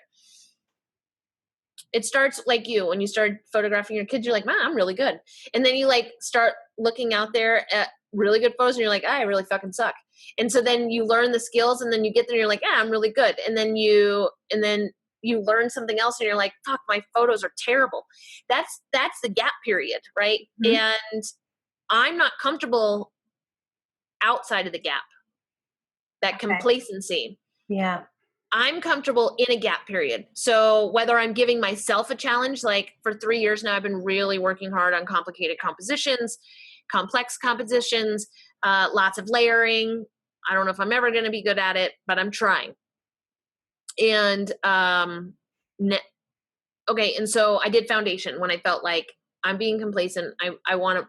It starts like you, when you start photographing your kids, you're like, man, I'm really good. And then you like start looking out there at really good photos and you're like, I really fucking suck. And so then you learn the skills, and then you get there and you're like, I'm really good. And then you learn something else and you're like, fuck, my photos are terrible. That's the gap period, right? Mm-hmm. And I'm not comfortable outside of the gap, that complacency. Yeah. I'm comfortable in a gap period. So whether I'm giving myself a challenge, like for 3 years now, I've been really working hard on complicated compositions, complex compositions, lots of layering. I don't know if I'm ever going to be good at it, but I'm trying. And, okay. And so I did foundation when I felt like I'm being complacent. I want to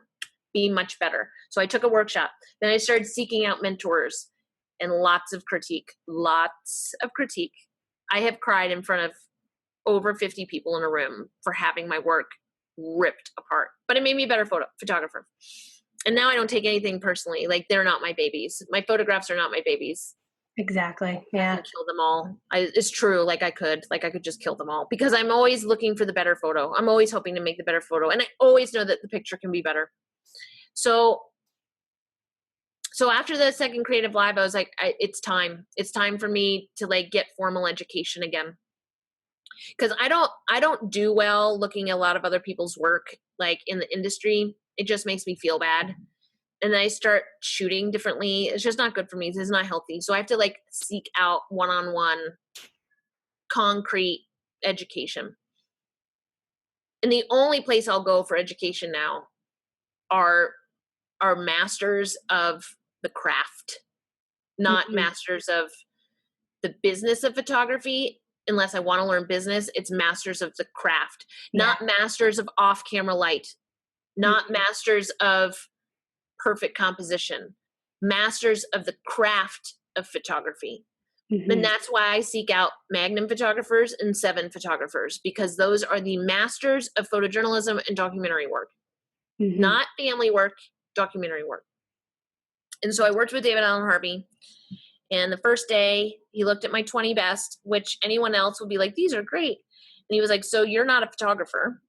be much better. So I took a workshop. Then I started seeking out mentors and lots of critique. I have cried in front of over 50 people in a room for having my work ripped apart, but it made me a better photographer. And now I don't take anything personally. Like, they're not my babies. My photographs are not my babies. Exactly. Yeah. I can kill them all. It's true. Like I could just kill them all, because I'm always looking for the better photo. I'm always hoping to make the better photo. And I always know that the picture can be better. So after the second creative live, I was like, it's time for me to like get formal education again. Cause I don't do well looking at a lot of other people's work, like in the industry. It just makes me feel bad. And then I start shooting differently. It's just not good for me. It's not healthy. So I have to like seek out one-on-one concrete education. And the only place I'll go for education now are masters of the craft, not masters of the business of photography. Unless I want to learn business, it's masters of the craft, not masters of off-camera light, not masters of perfect composition, masters of the craft of photography. And that's why I seek out Magnum photographers and 7 photographers, because those are the masters of photojournalism and documentary work, not family work, documentary work. And so I worked with David Allen Harvey, and the first day he looked at my 20 best, which anyone else would be like, these are great. And he was like, so you're not a photographer.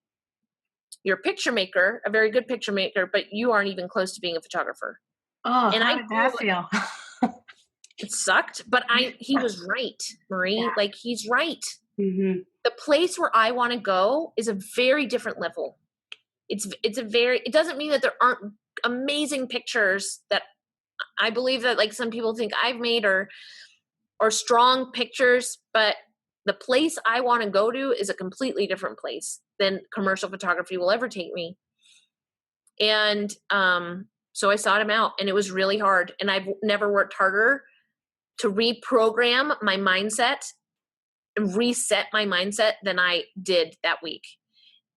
You're a picture maker, a very good picture maker, but you aren't even close to being a photographer. Oh, and how did that feel? It sucked, but he was right, Marie. Yeah. Like, he's right. The place where I want to go is a very different level. It doesn't mean that there aren't amazing pictures that I believe that like some people think I've made or strong pictures, but the place I want to go to is a completely different place than commercial photography will ever take me. And so I sought him out, and it was really hard. And I've never worked harder to reprogram my mindset and reset my mindset than I did that week.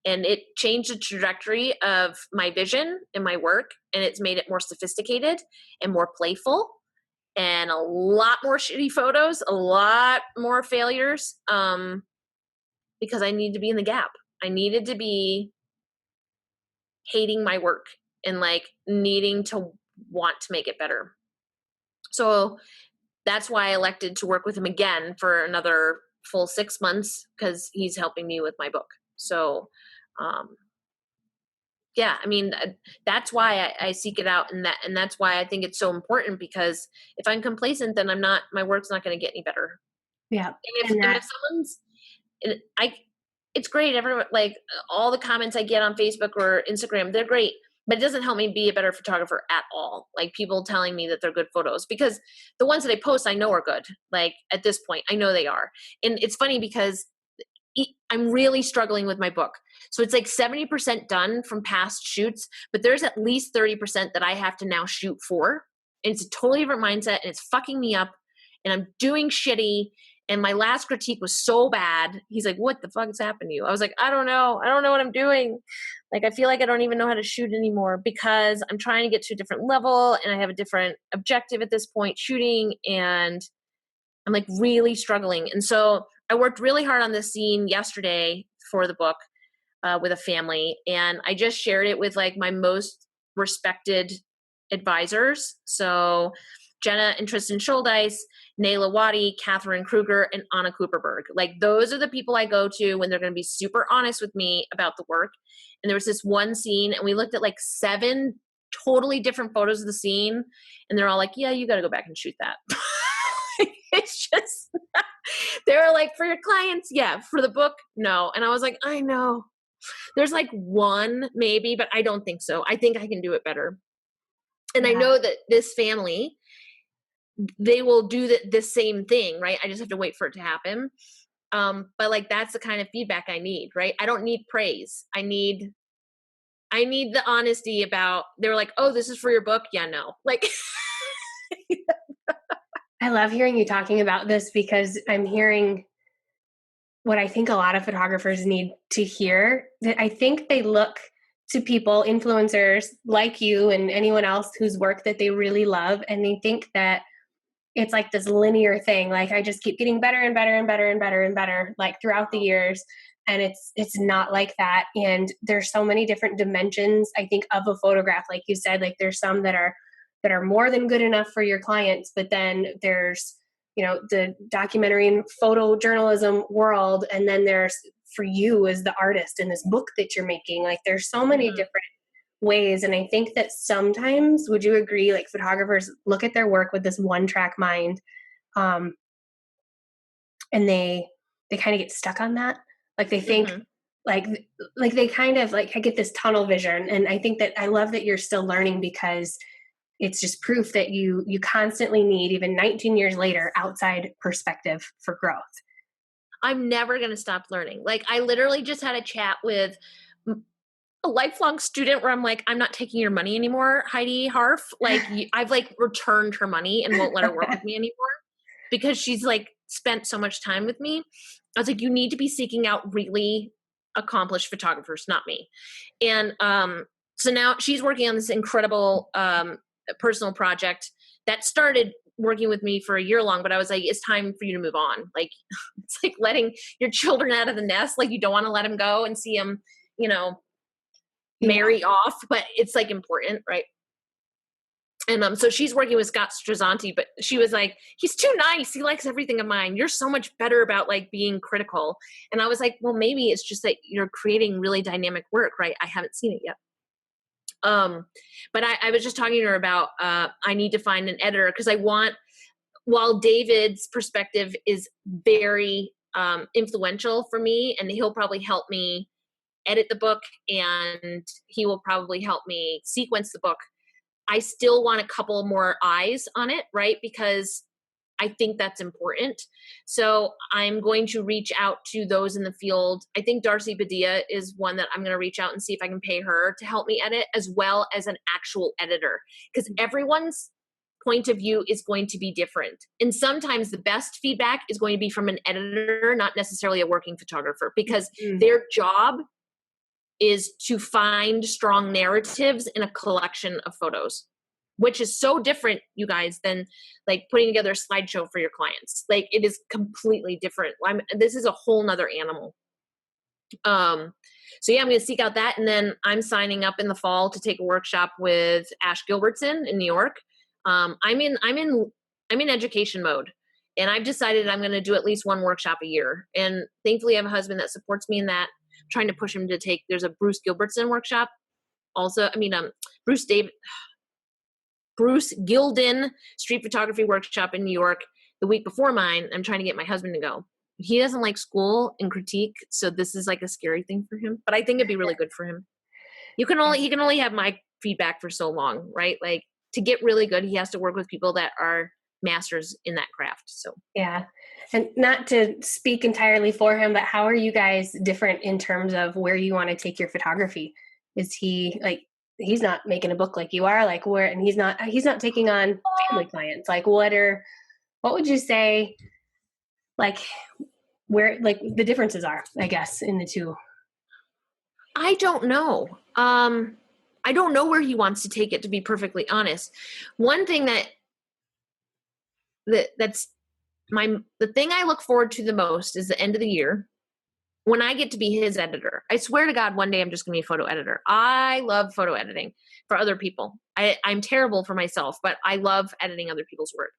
And it changed the trajectory of my vision and my work, and it's made it more sophisticated and more playful, and a lot more shitty photos, a lot more failures, because I needed to be in the gap. I needed to be hating my work and like needing to want to make it better. So that's why I elected to work with him again for another full 6 months, because he's helping me with my book. So yeah, I mean, that's why I seek it out, and that's why I think it's so important, because if I'm complacent, then my work's not going to get any better. Yeah. And if someone's, it's great. Everyone, like, all the comments I get on Facebook or Instagram, they're great, but it doesn't help me be a better photographer at all. Like, people telling me that they're good photos, because the ones that I post, I know are good. Like, at this point, I know they are. And it's funny because I'm really struggling with my book. So it's like 70% done from past shoots, but there's at least 30% that I have to now shoot for. And it's a totally different mindset, and it's fucking me up, and I'm doing shitty. And my last critique was so bad. He's like, what the fuck has happened to you? I was like, I don't know. I don't know what I'm doing. Like, I feel like I don't even know how to shoot anymore, because I'm trying to get to a different level, and I have a different objective at this point shooting, and I'm like really struggling. And so I worked really hard on this scene yesterday for the book with a family, and I just shared it with like my most respected advisors. So Jenna and Tristan Scholdice, Nayla Waddy, Catherine Kruger, and Anna Cooperberg. Like, those are the people I go to when they're going to be super honest with me about the work. And there was this one scene, and we looked at like 7 totally different photos of the scene, and they're all like, yeah, you got to go back and shoot that. It's just, They were like, for your clients, yeah. For the book, no. And I was like, I know. There's like one maybe, but I don't think so. I think I can do it better. And I Yeah. know that this family, they will do the same thing, right? I just have to wait for it to happen. But like, that's the kind of feedback I need, right? I don't need praise. I need the honesty about, they were like, oh, this is for your book. Yeah, no. Like, I love hearing you talking about this because I'm hearing what I think a lot of photographers need to hear. That I think they look to people, influencers like you and anyone else whose work that they really love, and they think that it's like this linear thing. Like I just keep getting better and better and better and better and better, like throughout the years. And it's not like that. And there's so many different dimensions, I think, of a photograph. Like you said, like there's some that are more than good enough for your clients, but then there's, you know, the documentary and photojournalism world, and then there's for you as the artist in this book that you're making. Like there's so many different ways. And I think that sometimes, would you agree, like photographers look at their work with this one track mind, and they kind of get stuck on that. Like they think like they kind of like, I get this tunnel vision. And I think that I love that you're still learning, because it's just proof that you constantly need, even 19 years later, outside perspective for growth. I'm never going to stop learning. Like I literally just had a chat with a lifelong student where I'm like, I'm not taking your money anymore, Heidi Harf. Like I've like returned her money and won't let her work with me anymore because she's like spent so much time with me. I was like, you need to be seeking out really accomplished photographers, not me. And so now she's working on this incredible personal project that started working with me for a year long, but I was like, it's time for you to move on. Like, it's like letting your children out of the nest. Like you don't want to let them go and see them, you know, marry off, but it's like important, right? And so she's working with Scott Strazzanti, but she was like, he's too nice. He likes everything of mine. You're so much better about like being critical. And I was like, well, maybe it's just that you're creating really dynamic work, right? I haven't seen it yet. But I was just talking to her about, I need to find an editor because I want, while David's perspective is very influential for me, and he'll probably help me edit the book and he will probably help me sequence the book, I still want a couple more eyes on it, right? Because I think that's important. So I'm going to reach out to those in the field. I think Darcy Badia is one that I'm going to reach out and see if I can pay her to help me edit, as well as an actual editor, because everyone's point of view is going to be different. And sometimes the best feedback is going to be from an editor, not necessarily a working photographer, because their job is to find strong narratives in a collection of photos, which is so different, you guys, than like putting together a slideshow for your clients. Like it is completely different. This is a whole nother animal. So yeah, I'm going to seek out that. And then I'm signing up in the fall to take a workshop with Ash Gilbertson in New York. I'm in education mode, and I've decided I'm going to do at least one workshop a year. And thankfully I have a husband that supports me in that. I'm trying to push him to take, there's a Bruce Gilbertson workshop. Also, Bruce Gilden street photography workshop in New York the week before mine. I'm trying to get my husband to go. He doesn't like school and critique, so this is like a scary thing for him, but I think it'd be really good for him. He can only have my feedback for so long, right? Like to get really good, he has to work with people that are masters in that craft. So yeah. And not to speak entirely for him, but how are you guys different in terms of where you want to take your photography? Is he like, he's not making a book like you are, like where, and he's not taking on family clients. Like what would you say, like where, like the differences are, I guess, in the two? I don't know. I don't know where he wants to take it, to be perfectly honest. One thing that's the thing I look forward to the most is the end of the year when I get to be his editor. I swear to God, one day I'm just going to be a photo editor. I love photo editing for other people. I'm terrible for myself, but I love editing other people's work.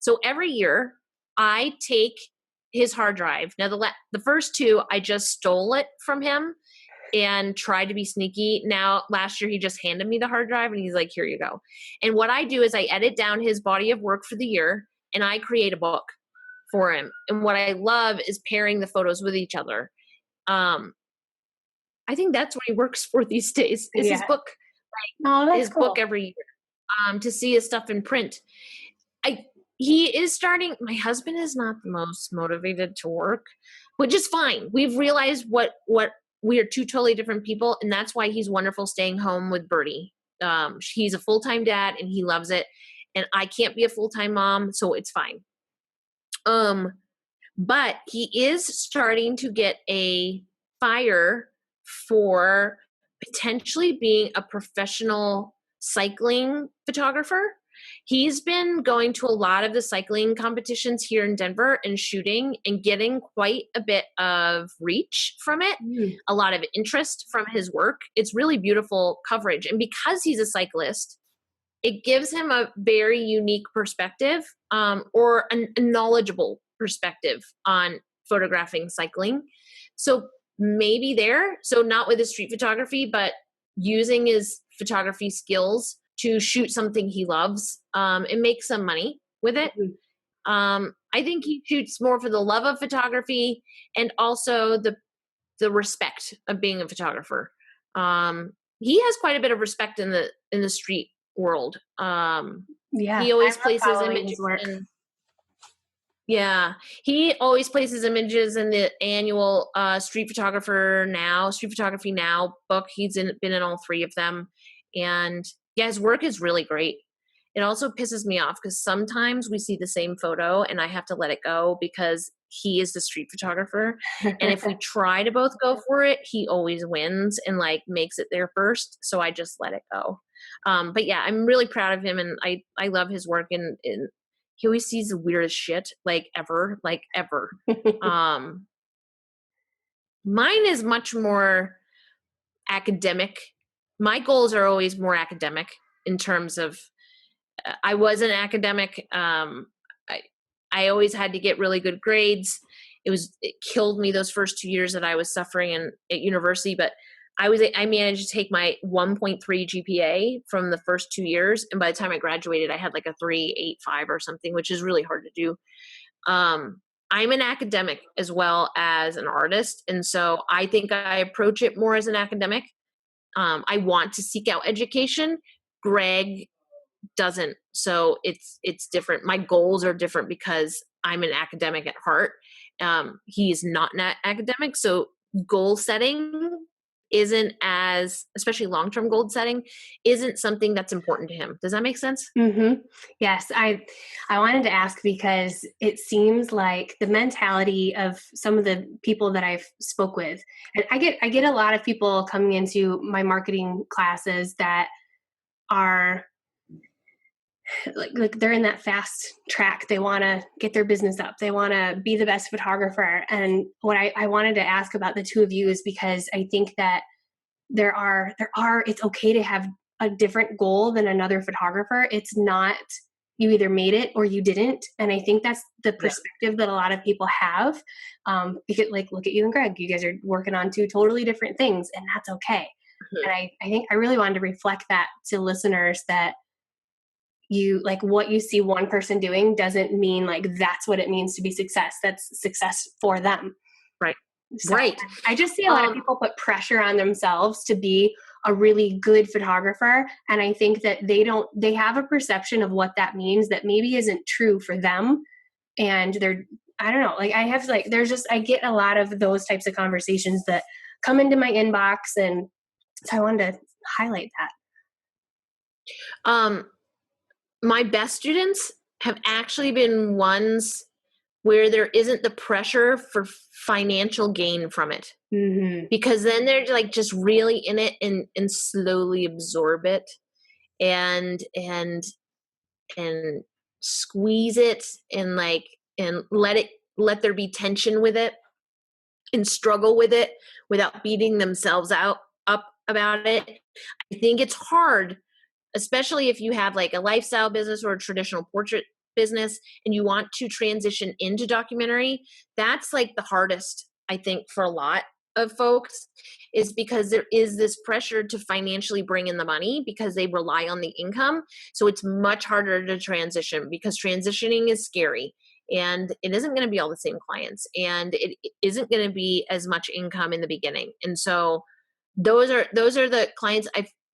So every year I take his hard drive. Now the first two, I just stole it from him and tried to be sneaky. Now, last year he just handed me the hard drive and he's like, here you go. And what I do is I edit down his body of work for the year and I create a book. for him. And what I love is pairing the photos with each other. I think that's what he works for these days, is his book. Oh, that's his cool. book every year, to see his stuff in print. He is starting. My husband is not the most motivated to work, which is fine. We've realized what we are two totally different people, and that's why he's wonderful staying home with Birdie. He's a full-time dad, and he loves it. And I can't be a full-time mom, so it's fine. But he is starting to get a fire for potentially being a professional cycling photographer. He's been going to a lot of the cycling competitions here in Denver and shooting and getting quite a bit of reach from it, a lot of interest from his work. It's really beautiful coverage. And because he's a cyclist, it gives him a very unique perspective, or a knowledgeable perspective on photographing cycling. So maybe there, so not with his street photography, but using his photography skills to shoot something he loves, and make some money with it. I think he shoots more for the love of photography and also the respect of being a photographer. He has quite a bit of respect in the street world. He always places images in, he always places images in the annual Street Photography Now book. He's been in all three of them. And his work is really great. It also pisses me off because sometimes we see the same photo and I have to let it go because he is the street photographer. And if we try to both go for it, he always wins and makes it there first. So I just let it go. But I'm really proud of him, and I love his work, and he always sees the weirdest shit ever. Mine is much more academic. My goals are always more academic in terms of, I was an academic. I always had to get really good grades. It killed me those first 2 years that I was suffering at university, but I managed to take my 1.3 GPA from the first 2 years. And by the time I graduated, I had a 3.85 or something, which is really hard to do. I'm an academic as well as an artist. And so I think I approach it more as an academic. I want to seek out education. Greg doesn't. So it's different. My goals are different because I'm an academic at heart. He's not an academic. So goal setting isn't especially long-term goal setting isn't something that's important to him. Does that make sense? Mm-hmm. Yes. I wanted to ask because it seems like the mentality of some of the people that I've spoke with, and I get a lot of people coming into my marketing classes that are like they're in that fast track. They want to get their business up. They want to be the best photographer. And what I wanted to ask about the two of you is because I think that it's okay to have a different goal than another photographer. It's not, you either made it or you didn't. And I think that's the perspective that a lot of people have. Because look at you and Greg, you guys are working on two totally different things, and that's okay. Mm-hmm. And I think I really wanted to reflect that to listeners, that you what you see one person doing doesn't mean that's what it means to be success. That's success for them. Right. So right. I just see a lot of people put pressure on themselves to be a really good photographer. And I think that they have a perception of what that means that maybe isn't true for them. And I don't know, I get a lot of those types of conversations that come into my inbox. And so I wanted to highlight that. My best students have actually been ones where there isn't the pressure for financial gain from it. Mm-hmm. Because then they're just really in it and slowly absorb it and squeeze it and let there be tension with it and struggle with it without beating themselves up about it. I think it's hard, especially if you have a lifestyle business or a traditional portrait business and you want to transition into documentary. That's the hardest, I think, for a lot of folks, is because there is this pressure to financially bring in the money because they rely on the income. So it's much harder to transition because transitioning is scary. and it isn't going to be all the same clients, and it isn't going to be as much income in the beginning. And so those are the clients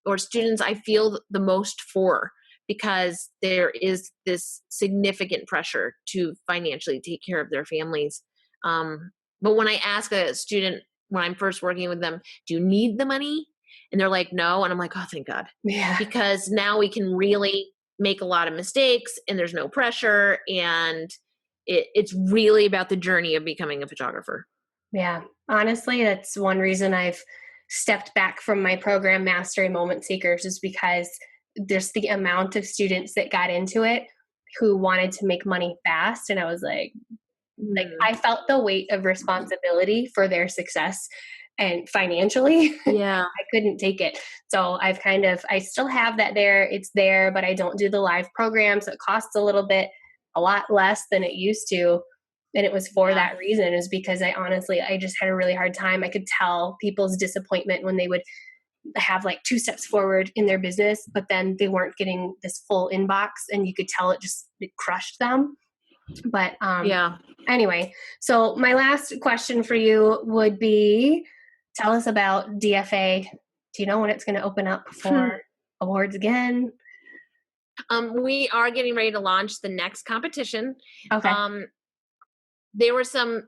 or students I feel the most for, because there is this significant pressure to financially take care of their families. But when I ask a student when I'm first working with them, do you need the money? And they're like, no. And I'm like, oh, thank God. Yeah. Because now we can really make a lot of mistakes and there's no pressure. And it's really about the journey of becoming a photographer. Yeah. Honestly, that's one reason I've stepped back from my program, Mastery Moment Seekers, is because there's the amount of students that got into it who wanted to make money fast. And I was like, I felt the weight of responsibility for their success, and financially, Yeah. I couldn't take it. So I still have that there. It's there, but I don't do the live program. So it costs a lot less than it used to. And it was for that reason, is because I just had a really hard time. I could tell people's disappointment when they would have like 2 steps forward in their business, but then they weren't getting this full inbox, and you could tell it crushed them. But anyway, so my last question for you would be, tell us about DFA. Do you know when it's going to open up for awards again? We are getting ready to launch the next competition. Okay. There were some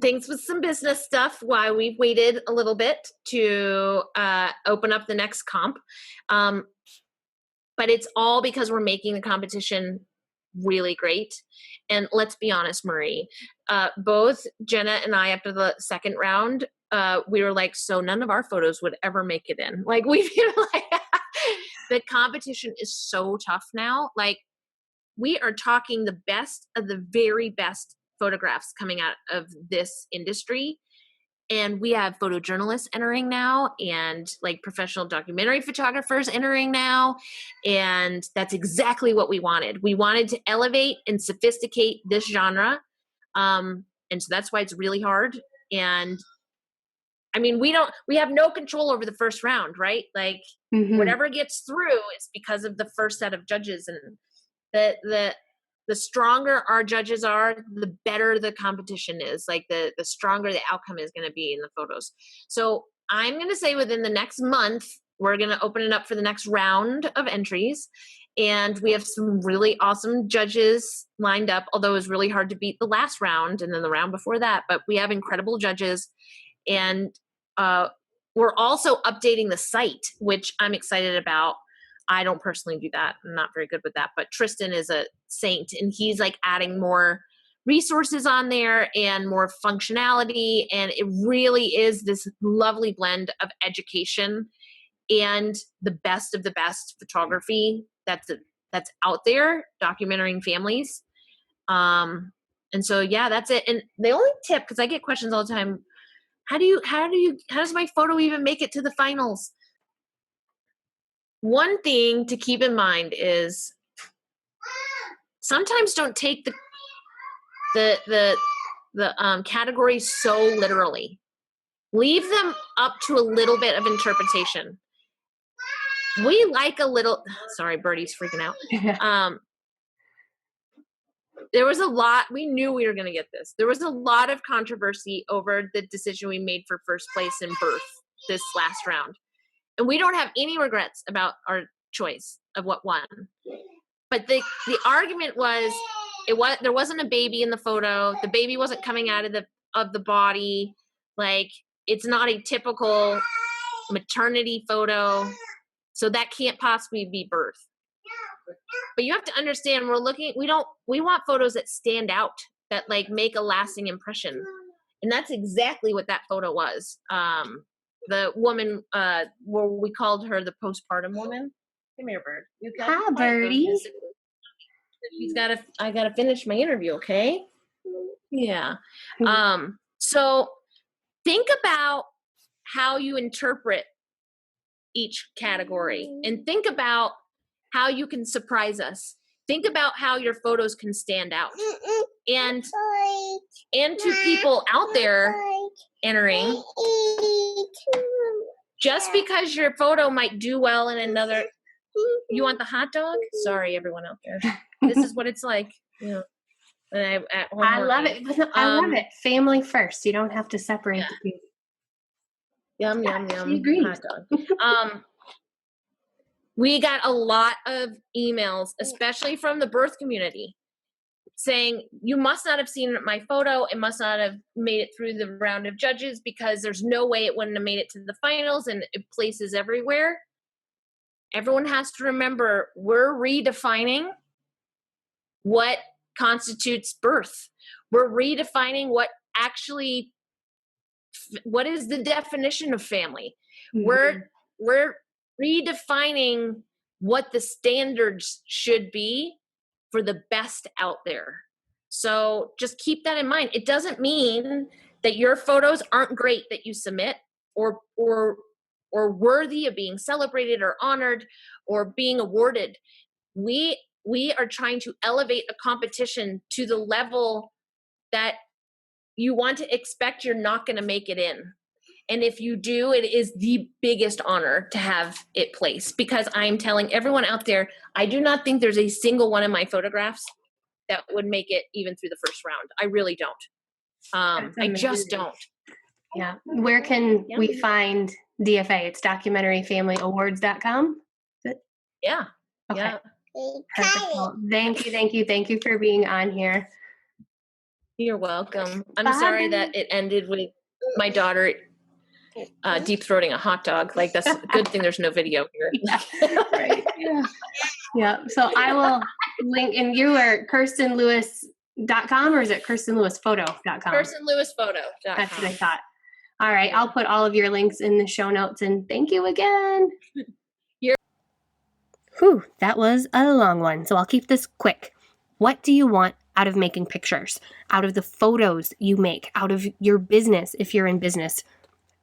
things with some business stuff why we've waited a little bit to open up the next comp. But it's all because we're making the competition really great. And let's be honest, Marie, both Jenna and I, after the second round, we were like, so none of our photos would ever make it in. Like, we feel like the competition is so tough now. Like, we are talking the best of the very best photographs coming out of this industry. And we have photojournalists entering now, and like professional documentary photographers entering now. And that's exactly what we wanted. We wanted to elevate and sophisticate this genre. And so that's why it's really hard. And I mean, we have no control over the first round, right? Like whatever gets through is because of the first set of judges, and the stronger our judges are, the better the competition is. Like the stronger the outcome is going to be in the photos. So I'm going to say within the next month, we're going to open it up for the next round of entries. And we have some really awesome judges lined up, although it was really hard to beat the last round and then the round before that. But we have incredible judges. And we're also updating the site, which I'm excited about. I don't personally do that. I'm not very good with that, but Tristan is a saint, and he's like adding more resources on there and more functionality. And it really is this lovely blend of education and the best of the best photography that's out there, documenting families. And so, yeah, that's it. And the only tip, because I get questions all the time, how does my photo even make it to the finals? One thing to keep in mind is sometimes don't take the categories so literally. Leave them up to a little bit of interpretation. We like a little. Sorry, Birdie's freaking out. There was a lot. We knew we were going to get this. There was a lot of controversy over the decision we made for first place in birth this last round. And we don't have any regrets about our choice of what won. But the argument was there wasn't a baby in the photo. The baby wasn't coming out of the body. Like, it's not a typical maternity photo. So that can't possibly be birth. But you have to understand, we want photos that stand out, that like make a lasting impression. And that's exactly what that photo was. The woman, where we called her the postpartum woman. Come here, Bird. Hi, Birdie. I gotta finish my interview, okay? Yeah. So think about how you interpret each category, and think about how you can surprise us. Think about how your photos can stand out. And to people out there entering, just because your photo might do well in another, you want the hot dog? Sorry, everyone out there. This is what it's like. Yeah. And I love it. I love it. Family first. You don't have to separate the two. Yum, yum, yum. Agreed. Hot dog. We got a lot of emails, especially from the birth community, saying, you must not have seen my photo. It must not have made it through the round of judges because there's no way it wouldn't have made it to the finals and places everywhere. Everyone has to remember, we're redefining what constitutes birth. We're redefining what is the definition of family. Mm-hmm. We're redefining what the standards should be for the best out there. So just keep that in mind. It doesn't mean that your photos aren't great that you submit or worthy of being celebrated or honored or being awarded. We are trying to elevate a competition to the level that you want to expect you're not going to make it in. And if you do, it is the biggest honor to have it placed, because I'm telling everyone out there, I do not think there's a single one of my photographs that would make it even through the first round. I really don't. I just don't. Yeah. Where can we find DFA? It's documentaryfamilyawards.com. Yeah. Okay. Yeah. Perfect. Well, thank you for being on here. You're welcome. I'm sorry that it ended with my daughter deep throating a hot dog. Like, that's a good thing there's no video here. Yeah. Right. Yeah. So I will link, and you are KirstenLewis.com, or is it KirstenLewisPhoto.com? KirstenLewisPhoto.com. That's what I thought. All right. I'll put all of your links in the show notes, and thank you again. Whew, that was a long one, so I'll keep this quick. What do you want out of making pictures, out of the photos you make, out of your business if you're in business?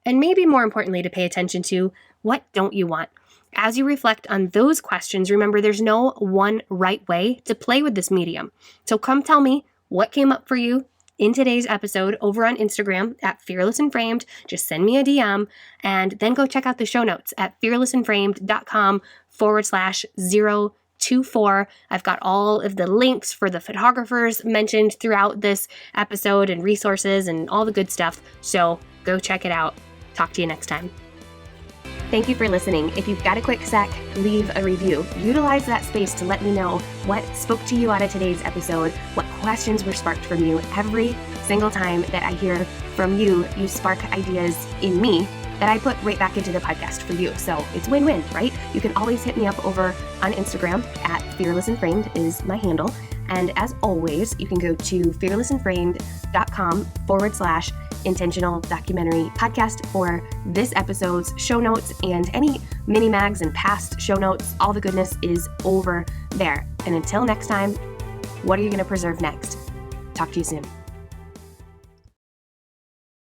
And maybe more importantly, to pay attention to, what don't you want? As you reflect on those questions, remember there's no one right way to play with this medium. So come tell me what came up for you in today's episode over on Instagram at Fearless and Framed. Just send me a DM, and then go check out the show notes at fearlessandframed.com/024. I've got all of the links for the photographers mentioned throughout this episode and resources and all the good stuff. So go check it out. Talk to you next time. Thank you for listening. If you've got a quick sec, leave a review. Utilize that space to let me know what spoke to you out of today's episode, what questions were sparked from you. Every single time that I hear from you, you spark ideas in me that I put right back into the podcast for you. So it's win-win, right? You can always hit me up over on Instagram at fearlessandframed is my handle. And as always, you can go to fearlessandframed.com/intentional documentary podcast for this episode's show notes and any mini mags and past show notes. All the goodness is over there. And until next time, what are you going to preserve next? Talk to you soon.